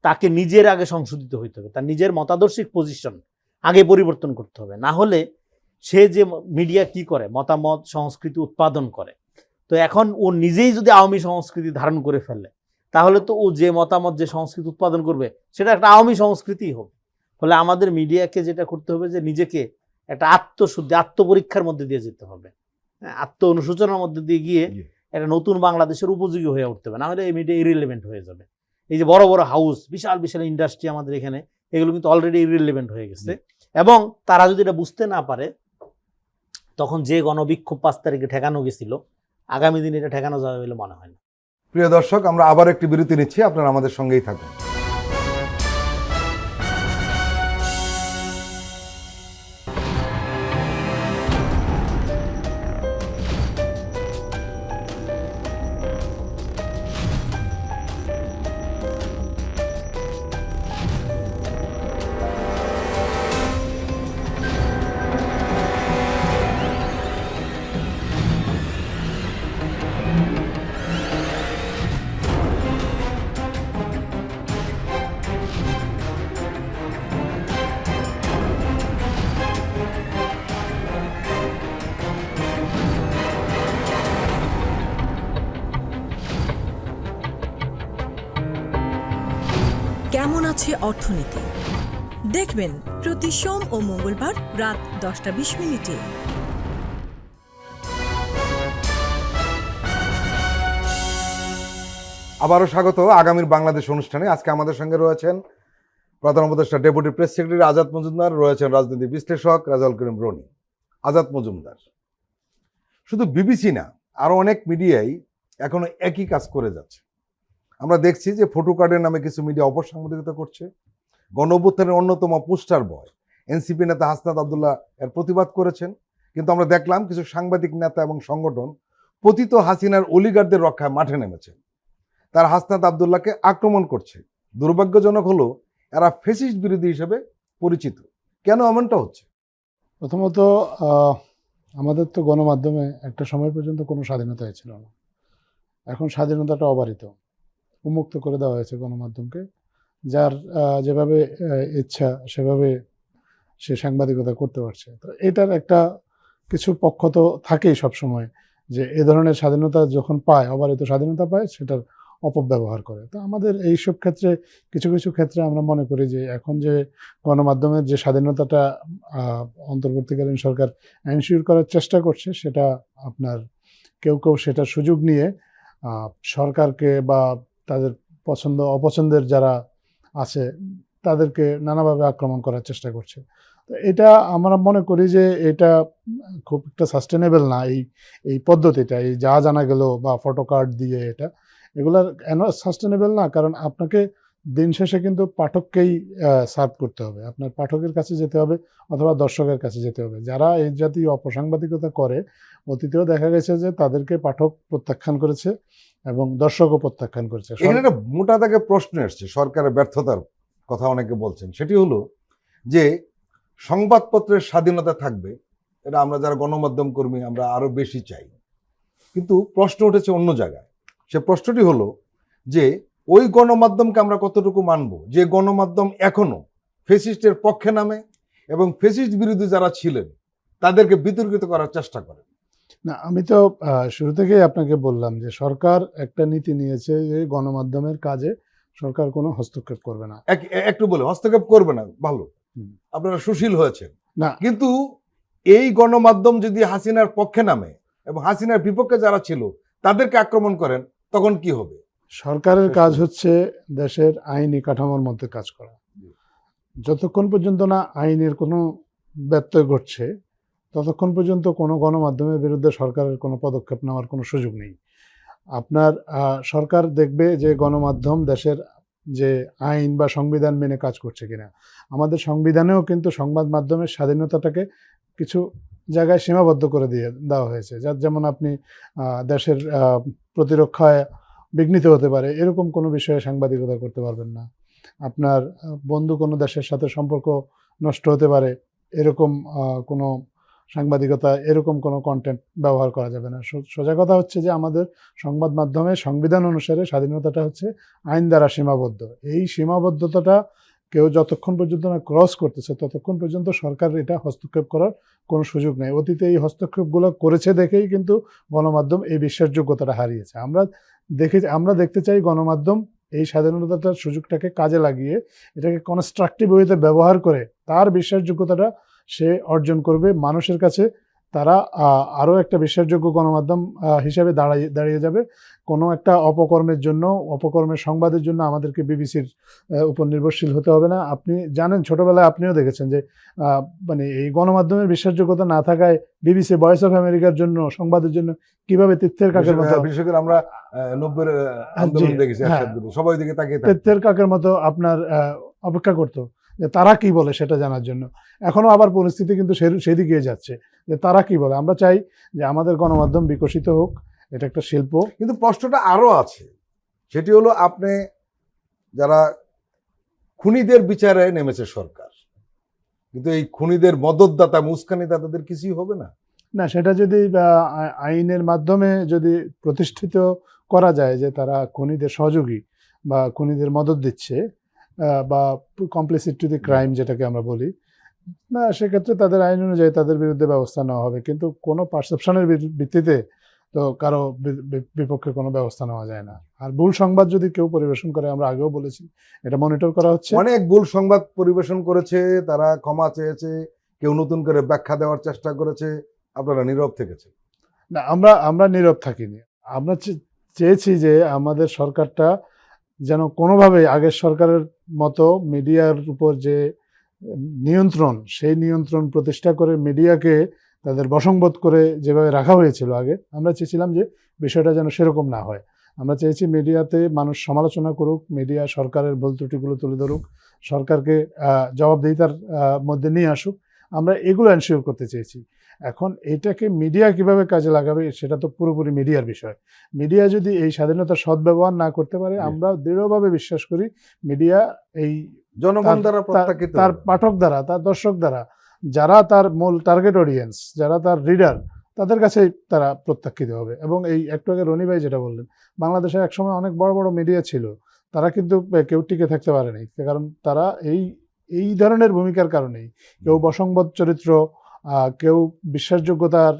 তাকে নিজের আগে সংশোধিত হইতে হবে, তার নিজের মতাদর্শিক পজিশন আগে পরিবর্তন করতে হবে। না হলে সে যে মিডিয়া কি করে, মতামত সংস্কৃতি উৎপাদন করে, তো এখন ও নিজেই যদি আওয়ামী সংস্কৃতি ধারণ করে ফেলে, তাহলে তো ও যে মতামত যে সংস্কৃতি উৎপাদন করবে সেটা একটা আওয়ামী সংস্কৃতিই হবে। ফলে আমাদের মিডিয়াকে যেটা করতে হবে যে নিজেকে একটা আত্মশুদ্ধি, আত্মপরীক্ষার মধ্যে দিয়ে যেতে হবে, আত্ম অনুশোচনার মধ্যে দিয়ে গিয়ে একটা নতুন বাংলাদেশের উপযোগী হয়ে উঠতে হবে। না হলে এই মিডিয়া ইরিলেভেন্ট হয়ে যাবে। এই যে বড় বড় হাউস, বিশাল বিশাল ইন্ডাস্ট্রি আমাদের এখানে, এগুলো কিন্তু অলরেডি ইররিলেভেন্ট হয়ে গেছে। এবং তারা যদি এটা বুঝতে না পারে, তখন যে গণবিক্ষোভ 5 তারিখে ঠেকানো গেছিল, আগামী দিনে এটা ঠেকানো যাবে বলে মনে হয় না। প্রিয় দর্শক, আমরা আবার একটি বিরতি নিচ্ছি, আপনারা আমাদের সঙ্গেই থাকুন। কেমন আছে অর্থনীতি দেখবেন প্রতি সোম ও মঙ্গলবার রাত 10:20 আবারও স্বাগত আগামীর বাংলাদেশ অনুষ্ঠানে। আজকে আমাদের সঙ্গে রয়েছেন প্রধান উপদেষ্টা deputy press secretary Azad Majumdar, রয়েছেন রাজনীতি বিশ্লেষক রাজাউল করিম রনি। আজাদ মজুমদার, শুধু বিবিসি না, আরো অনেক মিডিয়াই এখনো একই কাজ করে যাচ্ছে। আমরা দেখছি যে ফটো কার্ডের নামে কিছু মিডিয়া অপসাংবাদিকতা করছে। গণ অভ্যুত্থানের অন্যতম পোস্টার বয় এনসিপি নেতা হাসনাত আবদুল্লাহ এর প্রতিবাদ করেছেন, কিন্তু আমরা দেখলাম কিছু সাংবাদিক নেতা এবং সংগঠন পতিত হাসিনার অলিগারদের রক্ষায় মাঠে নেমেছেন। তারা হাসনাত আবদুল্লাহকে আক্রমণ করছে। দুর্ভাগ্যজনক হলো এরা ফেসিস্ট বিরোধী হিসেবে পরিচিত। কেন এমনটা হচ্ছে? প্রথমত আমাদের তো গণমাধ্যমে একটা সময় পর্যন্ত কোনো স্বাধীনতা ছিল না। এখন স্বাধীনতাটা অবারিত, উন্মুক্ত করে দেওয়া হয়েছে গণমাধ্যমকে। যার যেভাবে ইচ্ছা সেভাবে সে সাংবাদিকতা করতে পারছে। তো এটার একটা কিছু পক্ষ তো থাকেই সবসময়, যে এ ধরনের স্বাধীনতা যখন পায়, অবারিত স্বাধীনতা পায়, সেটার অপব্যবহার করে। তো আমাদের এইসব ক্ষেত্রে কিছু কিছু ক্ষেত্রে আমরা মনে করি যে এখন যে গণমাধ্যমের যে স্বাধীনতাটা অন্তর্বর্তীকালীন সরকার এনশিওর করার চেষ্টা করছে, সেটা আপনার কেউ কেউ সেটার সুযোগ নিয়ে সরকারকে বা তাদের পছন্দ অপছন্দের যারা আছে তাদেরকে নানাভাবে আক্রমণ করার চেষ্টা করছে। তো এটা আমরা মনে করি যে এটা খুব একটা সাস্টেনেবল না। এই পদ্ধতিটা, এই যা জানা গেল বা ফটো কার্ড দিয়ে এগুলার সাস্টেনেবল না। কারণ আপনাকে দিন শেষে কিন্তু পাঠককেই সার্ভ করতে হবে, আপনার পাঠকের কাছে যেতে হবে অথবা দর্শকের কাছে যেতে হবে। যারা এই জাতীয় অপসাংবাদিকতা করে, অতীতেও দেখা গেছে যে তাদেরকে পাঠক প্রত্যাখ্যান করেছে এবং দর্শকও প্রত্যাখ্যান করেছে। এখানে একটা মোটা দাগে প্রশ্ন এসছে, সরকারের ব্যর্থতার কথা অনেকে বলছেন। সেটি হলো যে সংবাদপত্রের স্বাধীনতা থাকবে, এটা আমরা যারা গণমাধ্যম কর্মী আমরা আরো বেশি চাই। কিন্তু প্রশ্ন উঠেছে অন্য জায়গায়। সে প্রশ্নটি হলো যে ওই গণমাধ্যমকে আমরা কতটুকু মানব যে গণমাধ্যম এখনো ফেসিস্টের পক্ষে নামে এবং ফেসিস্ট বিরোধী যারা ছিলেন তাদেরকে বিতর্কিত করার চেষ্টা করে। না, আমি তো শুরু থেকেই আপনাকে বললাম যে সরকার একটা নীতি নিয়েছে যে গণমাধ্যমের কাজে সরকার কোনো হস্তক্ষেপ করবে না। একটু বলে হস্তক্ষেপ করবে না, ভালো, আপনারা সুশীল হয়েছেন না, কিন্তু এই গণমাধ্যম যদি হাসিনার পক্ষে নামে এবং হাসিনার বিপক্ষে যারা ছিল তাদেরকে আক্রমণ করেন, তখন কি হবে? সরকারের কাজ হচ্ছে দেশের আইনি কাঠামোর মধ্যে কাজ করা। যতক্ষণ পর্যন্ত না আইনের কোনো ব্যত্যয় ঘটছে, ততক্ষণ পর্যন্ত কোনো গণমাধ্যমের বিরুদ্ধে সরকারের কোনো পদক্ষেপ নেওয়ার কোনো সুযোগ নেই। আপনার সরকার দেখবে যে গণমাধ্যম দেশের যে আইন বা সংবিধান মেনে কাজ করছে কিনা। আমাদের সংবিধানেও কিন্তু সংবাদ মাধ্যমের স্বাধীনতাটাকে কিছু জায়গায় সীমাবদ্ধ করে দেওয়া হয়েছে। যার যেমন আপনি দেশের প্রতিরক্ষায় বিঘ্নিত হতে পারে এরকম কোনো বিষয়ে সাংবাদিকতা করতে পারবেন না। আপনার বন্ধু কোনো দেশের সাথে সম্পর্ক নষ্ট হতে পারে এরকম কোনো সাংবাদিকতা, এরকম কোনো কন্টেন্ট ব্যবহার করা যাবে না। সোজা কথা হচ্ছে যে আমাদের সংবাদ মাধ্যমে সংবিধান অনুসারে স্বাধীনতাটা হচ্ছে আইন দ্বারা সীমাবদ্ধ। এই সীমাবদ্ধতাটা কেউ যতক্ষণ পর্যন্ত না ক্রস করতেছে ততক্ষণ পর্যন্ত সরকার এটা হস্তক্ষেপ করার কোনো সুযোগ নেই। অতীতে এই হস্তক্ষেপগুলো করেছে দেখেই কিন্তু গণমাধ্যম এই বিশ্বাসযোগ্যতাটা হারিয়েছে। আমরা দেখতে চাই গণমাধ্যম এই স্বাধীনতাটার সুযোগটাকে কাজে লাগিয়ে এটাকে কনস্ট্রাকটিভ ওয়েতে ব্যবহার করে তার বিশ্বাসযোগ্যতাটা সে অর্জন করবে, মানুষের কাছে তারা আরও একটা বিশ্বাসযোগ্য গণমাধ্যম হিসেবে দাঁড়িয়ে যাবে। কোনো একটা অপকর্মের সংবাদের জন্য আমাদেরকে বিবিসির উপর নির্ভরশীল হতে হবে না। আপনি জানেন, ছোটবেলায় আপনিও দেখেছেন যে মানে এই গণমাধ্যমের বিশ্বাসযোগ্যতা না থাকায় বিবিসি, ভয়েস অফ আমেরিকার জন্য সংবাদের জন্য কিভাবে তিত্থের কাকের মতো, বিশেষ করে আমরা 90-এর আন্দোলন দেখেছি, সবাই দিকে তাকিয়ে থাকে, তিত্থের কাকের মতো আপনার অপেক্ষা করতো যে তারা কি বলে সেটা জানার জন্য। এখনো আবার পরিস্থিতি কিন্তু সেদিকে যাচ্ছে যে তারা কি বলে। আমরা চাই যে আমাদের গণমাধ্যম বিকশিত হোক, এটা একটা শিল্প। কিন্তু প্রশ্নটা আরো আছে, সেটি হলো আপনি যারা খুনিদের বিচারে নেমেছে সরকার, কিন্তু এই খুনিদের মদতদাতা মুস্কানিদাতাদের কিছুই হবে না। না, সেটা যদি আইনের মাধ্যমে যদি প্রতিষ্ঠিত করা যায় যে তারা খুনিদের সহযোগী বা খুনিদের মদত দিচ্ছে বা কমপ্লিসিট টু দি ক্রাইম যেটাকে আমরা বলি, না সেক্ষেত্রে তাদের আইন অনুযায়ী তাদের বিরুদ্ধে ব্যবস্থা নেওয়া হবে। কিন্তু কোনো পারসেপশনের ভিত্তিতে তো কারো বিপক্ষে কোনো ব্যবস্থা নেওয়া যায় না। আর ভুল সংবাদ যদি কেউ পরিবেশন করে, আমরা আগেও বলেছি, এটা মনিটর করা হচ্ছে। অনেক ভুল সংবাদ পরিবেশন করেছে, তারা ক্ষমা চেয়েছে, কেউ নতুন করে ব্যাখ্যা দেওয়ার চেষ্টা করেছে, আপনারা নীরব থেকেছে। না, আমরা নীরব থাকিনি। আমরা চেয়েছি যে আমাদের সরকারটা যেন কোনোভাবে আগের সরকারের মতো মিডিয়ার উপর যে নিয়ন্ত্রণ, সেই নিয়ন্ত্রণ প্রতিষ্ঠা করে মিডিয়াকে তাদের বশংবোধ করে যেভাবে রাখা হয়েছিল আগে, আমরা চেয়েছিলাম যে বিষয়টা যেন সেরকম না হয়। আমরা চেয়েছি মিডিয়াতে মানুষ সমালোচনা করুক, মিডিয়া সরকারের ভুল ত্রুটিগুলো তুলে ধরুক, সরকারকে জবাবদিহিতার মধ্যে নিয়ে আসুক। আমরা এগুলো এনশিওর করতে চেয়েছি। এখন এটাকে মিডিয়া কিভাবে কাজে লাগাবে সেটা তো পুরোপুরি মিডিয়ার বিষয়। মিডিয়া যদি এই স্বাধীনতার সদ্ব্যবহার না করতে পারে, আমরা দৃঢ়ভাবে বিশ্বাস করি মিডিয়া এই জনগণ দ্বারা প্রত্যাখ্যিত, তার পাঠক দ্বারা, তার দর্শক দ্বারা, যারা তার মূল টার্গেট অডিয়েন্স, যারা তার রিডার, তাদের কাছেই তারা প্রত্যাখ্যিত হবে। এবং এই একটু আগে রনি ভাই যেটা বললেন, বাংলাদেশে একসময় অনেক বড় বড় মিডিয়া ছিল, তারা কিন্তু কেউ টিকে থাকতে পারেনি, কারণ তারা এই ধরনের ভূমিকার কারণেই, কেউ বশংবদ চরিত্র, কেউ বিশ্বাসযোগ্যতার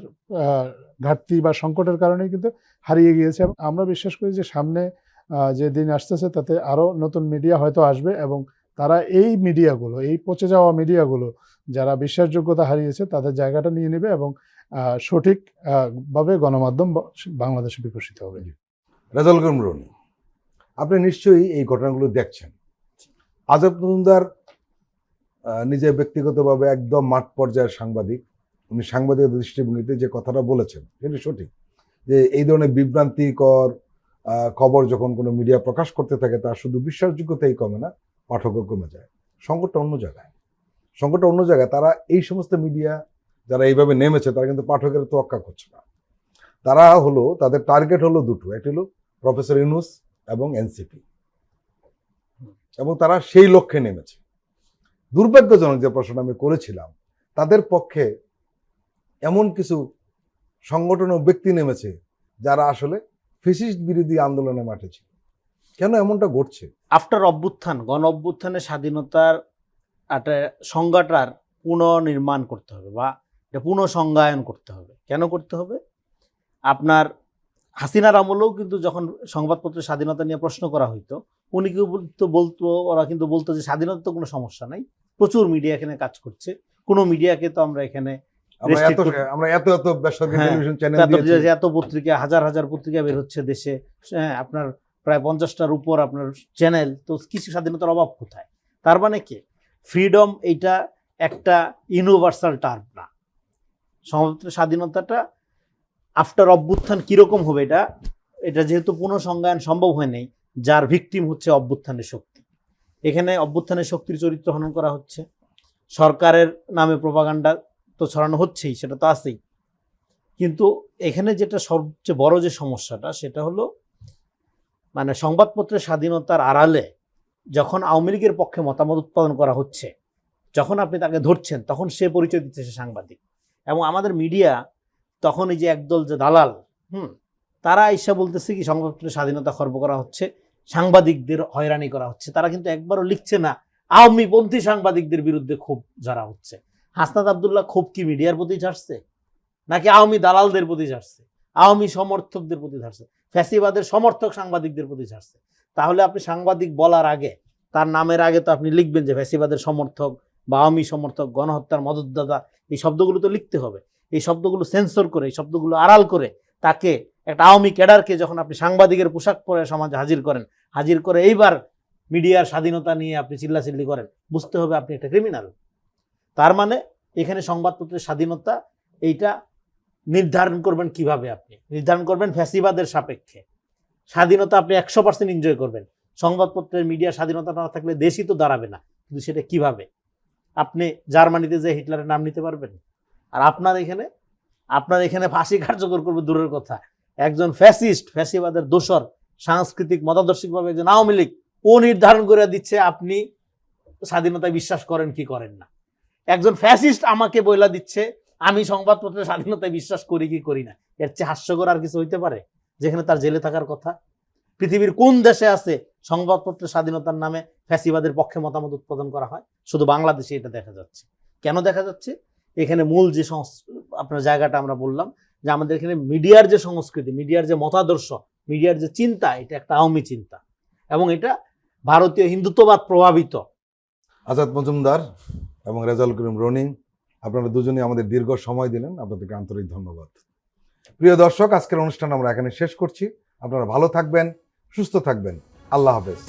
ঘাটতি বা সংকটের কারণেই কিন্তু হারিয়ে গিয়েছে। আমরা বিশ্বাস করি যে সামনে যে দিন আসতেছে তাতে আরও নতুন মিডিয়া হয়তো আসবে, এবং তারা এই মিডিয়াগুলো, এই পচে যাওয়া মিডিয়াগুলো যারা বিশ্বাসযোগ্যতা হারিয়েছে তাদের জায়গাটা নিয়ে নেবে, এবং সঠিকভাবে গণমাধ্যম বাংলাদেশে বিকশিত হবে। রেজাউল করিম রনি, আপনি নিশ্চয়ই এই ঘটনাগুলো দেখছেন। আজব মজুমদার নিজে ব্যক্তিগতভাবে একদম মাঠ পর্যায়ের সাংবাদিক, উনি সাংবাদিক দৃষ্টিভঙ্গিতে যে কথাটা বলেছেন সেটি সঠিক, যে এই ধরনের বিভ্রান্তিকর খবর যখন কোনো মিডিয়া প্রকাশ করতে থাকে তার শুধু বিশ্বাসযোগ্যতাই কমে না, পাঠকও কমে যায়। সংকটটা অন্য জায়গায়। তারা এই সমস্ত মিডিয়া যারা এইভাবে নেমেছে তারা কিন্তু পাঠকের তোয়াক্কা করছে না। তারা হলো, তাদের টার্গেট হলো দুটো, একটি হলো প্রফেসর ইউনূস এবং এনসিপি, এবং তারা সেই লক্ষ্যে নেমেছে। দুর্ভাগ্যজনক যে প্রশ্ন আমি করেছিলাম, তাদের পক্ষে এমন কিছু সংগঠন ও ব্যক্তি নেমেছে যারা আসলে ফ্যাসিস্ট বিরোধী আন্দোলনের মাঠে ছিল। কেন এমনটা ঘটছে? আফটার অভ্যুত্থান, গণ অভ্যুত্থানের স্বাধীনতার একটা সংজ্ঞাটার পুনর্নির্মাণ করতে হবে বা পুনঃসংজ্ঞায়ন করতে হবে। কেন করতে হবে? আপনার হাসিনার আমলেও কিন্তু যখন সংবাদপত্রের স্বাধীনতা নিয়ে প্রশ্ন করা হইতো, উনি কেউ ওরা কিন্তু বলতো যে স্বাধীনতা তো কোনো সমস্যা নাই, প্রচুর মিডিয়া এখানে কাজ করছে, কোনো মিডিয়াকে তো আমরা এখানে এত পত্রিকা, হাজার হাজার পত্রিকা বের হচ্ছে দেশে, হ্যাঁ, আপনার প্রায় 50টার উপর আপনার চ্যানেল, তো কিছু স্বাধীনতার অভাব কোথায়? তার মানে কি ফ্রিডম এইটা একটা ইউনিভার্সাল টার্ম না। সংবাদপত্রের স্বাধীনতাটা আফটার অভ্যুত্থান কিরকম হবে, এটা যেহেতু পুনঃসংজ্ঞায়ন সম্ভব হয় নাই, যার ভিকটিম হচ্ছে অভ্যুত্থানের শক্তি। এখানে অভ্যুত্থানের শক্তির চরিত্র হনন করা হচ্ছে, সরকারের নামে প্রপাগান্ডা তো ছড়ানো হচ্ছেই, সেটা তো আছেই। কিন্তু এখানে যেটা সবচেয়ে বড় যে সমস্যাটা, সেটা হলো মানে সংবাদপত্রের স্বাধীনতার আড়ালে যখন আওয়ামী লীগের পক্ষে মতামত উৎপাদন করা হচ্ছে, যখন আপনি তাকে ধরছেন, তখন সে পরিচয় দিচ্ছে সে সাংবাদিক। এবং আমাদের মিডিয়া তখন এই যে একদল যে দালাল, তারা এসে বলতেছে কি সংবাদপত্রের স্বাধীনতা খর্ব করা হচ্ছে, সাংবাদিকদের হয়রানি করা হচ্ছে। তারা কিন্তু একবারও লিখছে না আওয়ামীপন্থী সাংবাদিকদের বিরুদ্ধে ক্ষোভ যারা হচ্ছে। হাসনাত আব্দুল্লাহ ক্ষোভ কি মিডিয়ার প্রতি ছাড়ছে, নাকি আওয়ামী দালালদের প্রতি ছাড়ছে, আওয়ামী সমর্থকদের প্রতি ছাড়ছে, ফ্যাসিবাদের সমর্থক সাংবাদিকদের প্রতি ছাড়ছে? তাহলে আপনি সাংবাদিক বলার আগে, তার নামের আগে তো আপনি লিখবেন যে ফ্যাসিবাদের সমর্থক বা আওয়ামী সমর্থক, গণহত্যার মদতদাতা, এই শব্দগুলো তো লিখতে হবে। এই শব্দগুলো সেন্সর করে, এই শব্দগুলো আড়াল করে তাকে একটা আওয়ামী ক্যাডারকে যখন আপনি সাংবাদিকের পোশাক পরে সমাজে হাজির করে এইবার মিডিয়ার স্বাধীনতা নিয়ে আপনি চিল্লাচিল্লি করেন, বুঝতে হবে আপনি একটা ক্রিমিনাল। তার মানে এখানে সংবাদপত্রের স্বাধীনতা এইটা নির্ধারণ করবেন কিভাবে? আপনি নির্ধারণ করবেন ফ্যাসিবাদের সাপেক্ষে। স্বাধীনতা আপনি 100% এনজয় করবেন। সংবাদপত্রের মিডিয়ার স্বাধীনতা না থাকলে দেশই তো দাঁড়াবে না। কিন্তু সেটা কিভাবে? আপনি জার্মানিতে যে হিটলারের নাম নিতে পারবেন? আর আপনার এখানে ফাঁসি কার্যকর করবে দূরের কথা, একজন ফ্যাসিবাদের দোসর, সাংস্কৃতিক মতাদর্শিকভাবে একজন আওয়ামী লীগ, ও নির্ধারণ করে দিচ্ছে আপনি স্বাধীনতায় বিশ্বাস করেন কি করেন না। একজন ফ্যাসিস্ট আমাকে বইলা দিচ্ছে আমি সংবাদপত্রের স্বাধীনতায় বিশ্বাস করি কি করি না। এর চেয়ে হাস্যকর আর কিছু হইতে পারে? যেখানে তার জেলে থাকার কথা। পৃথিবীর কোন দেশে আছে সংবাদপত্রের স্বাধীনতার নামে ফ্যাসিবাদের পক্ষে মতামত উৎপাদন করা হয়? শুধু বাংলাদেশে এটা দেখা যাচ্ছে। কেন দেখা যাচ্ছে? এখানে মূল যে আপনার জায়গাটা আমরা বললাম যে আমাদের এখানে মিডিয়ার যে সংস্কৃতি, মিডিয়ার যে মতাদর্শ, মিডিয়ার যে চিন্তা, এটা একটা আওয়ামী চিন্তা এবং এটা ভারতীয় হিন্দুত্ববাদ প্রভাবিত। আজাদ মজুমদার এবং রেজাউল করিম রনি, আপনারা দুজনেই আমাদের দীর্ঘ সময় দিলেন, আপনাদেরকে আন্তরিক ধন্যবাদ। প্রিয় দর্শক, আজকের অনুষ্ঠান আমরা এখানে শেষ করছি। আপনারা ভালো থাকবেন, সুস্থ থাকবেন। আল্লাহ হাফেজ।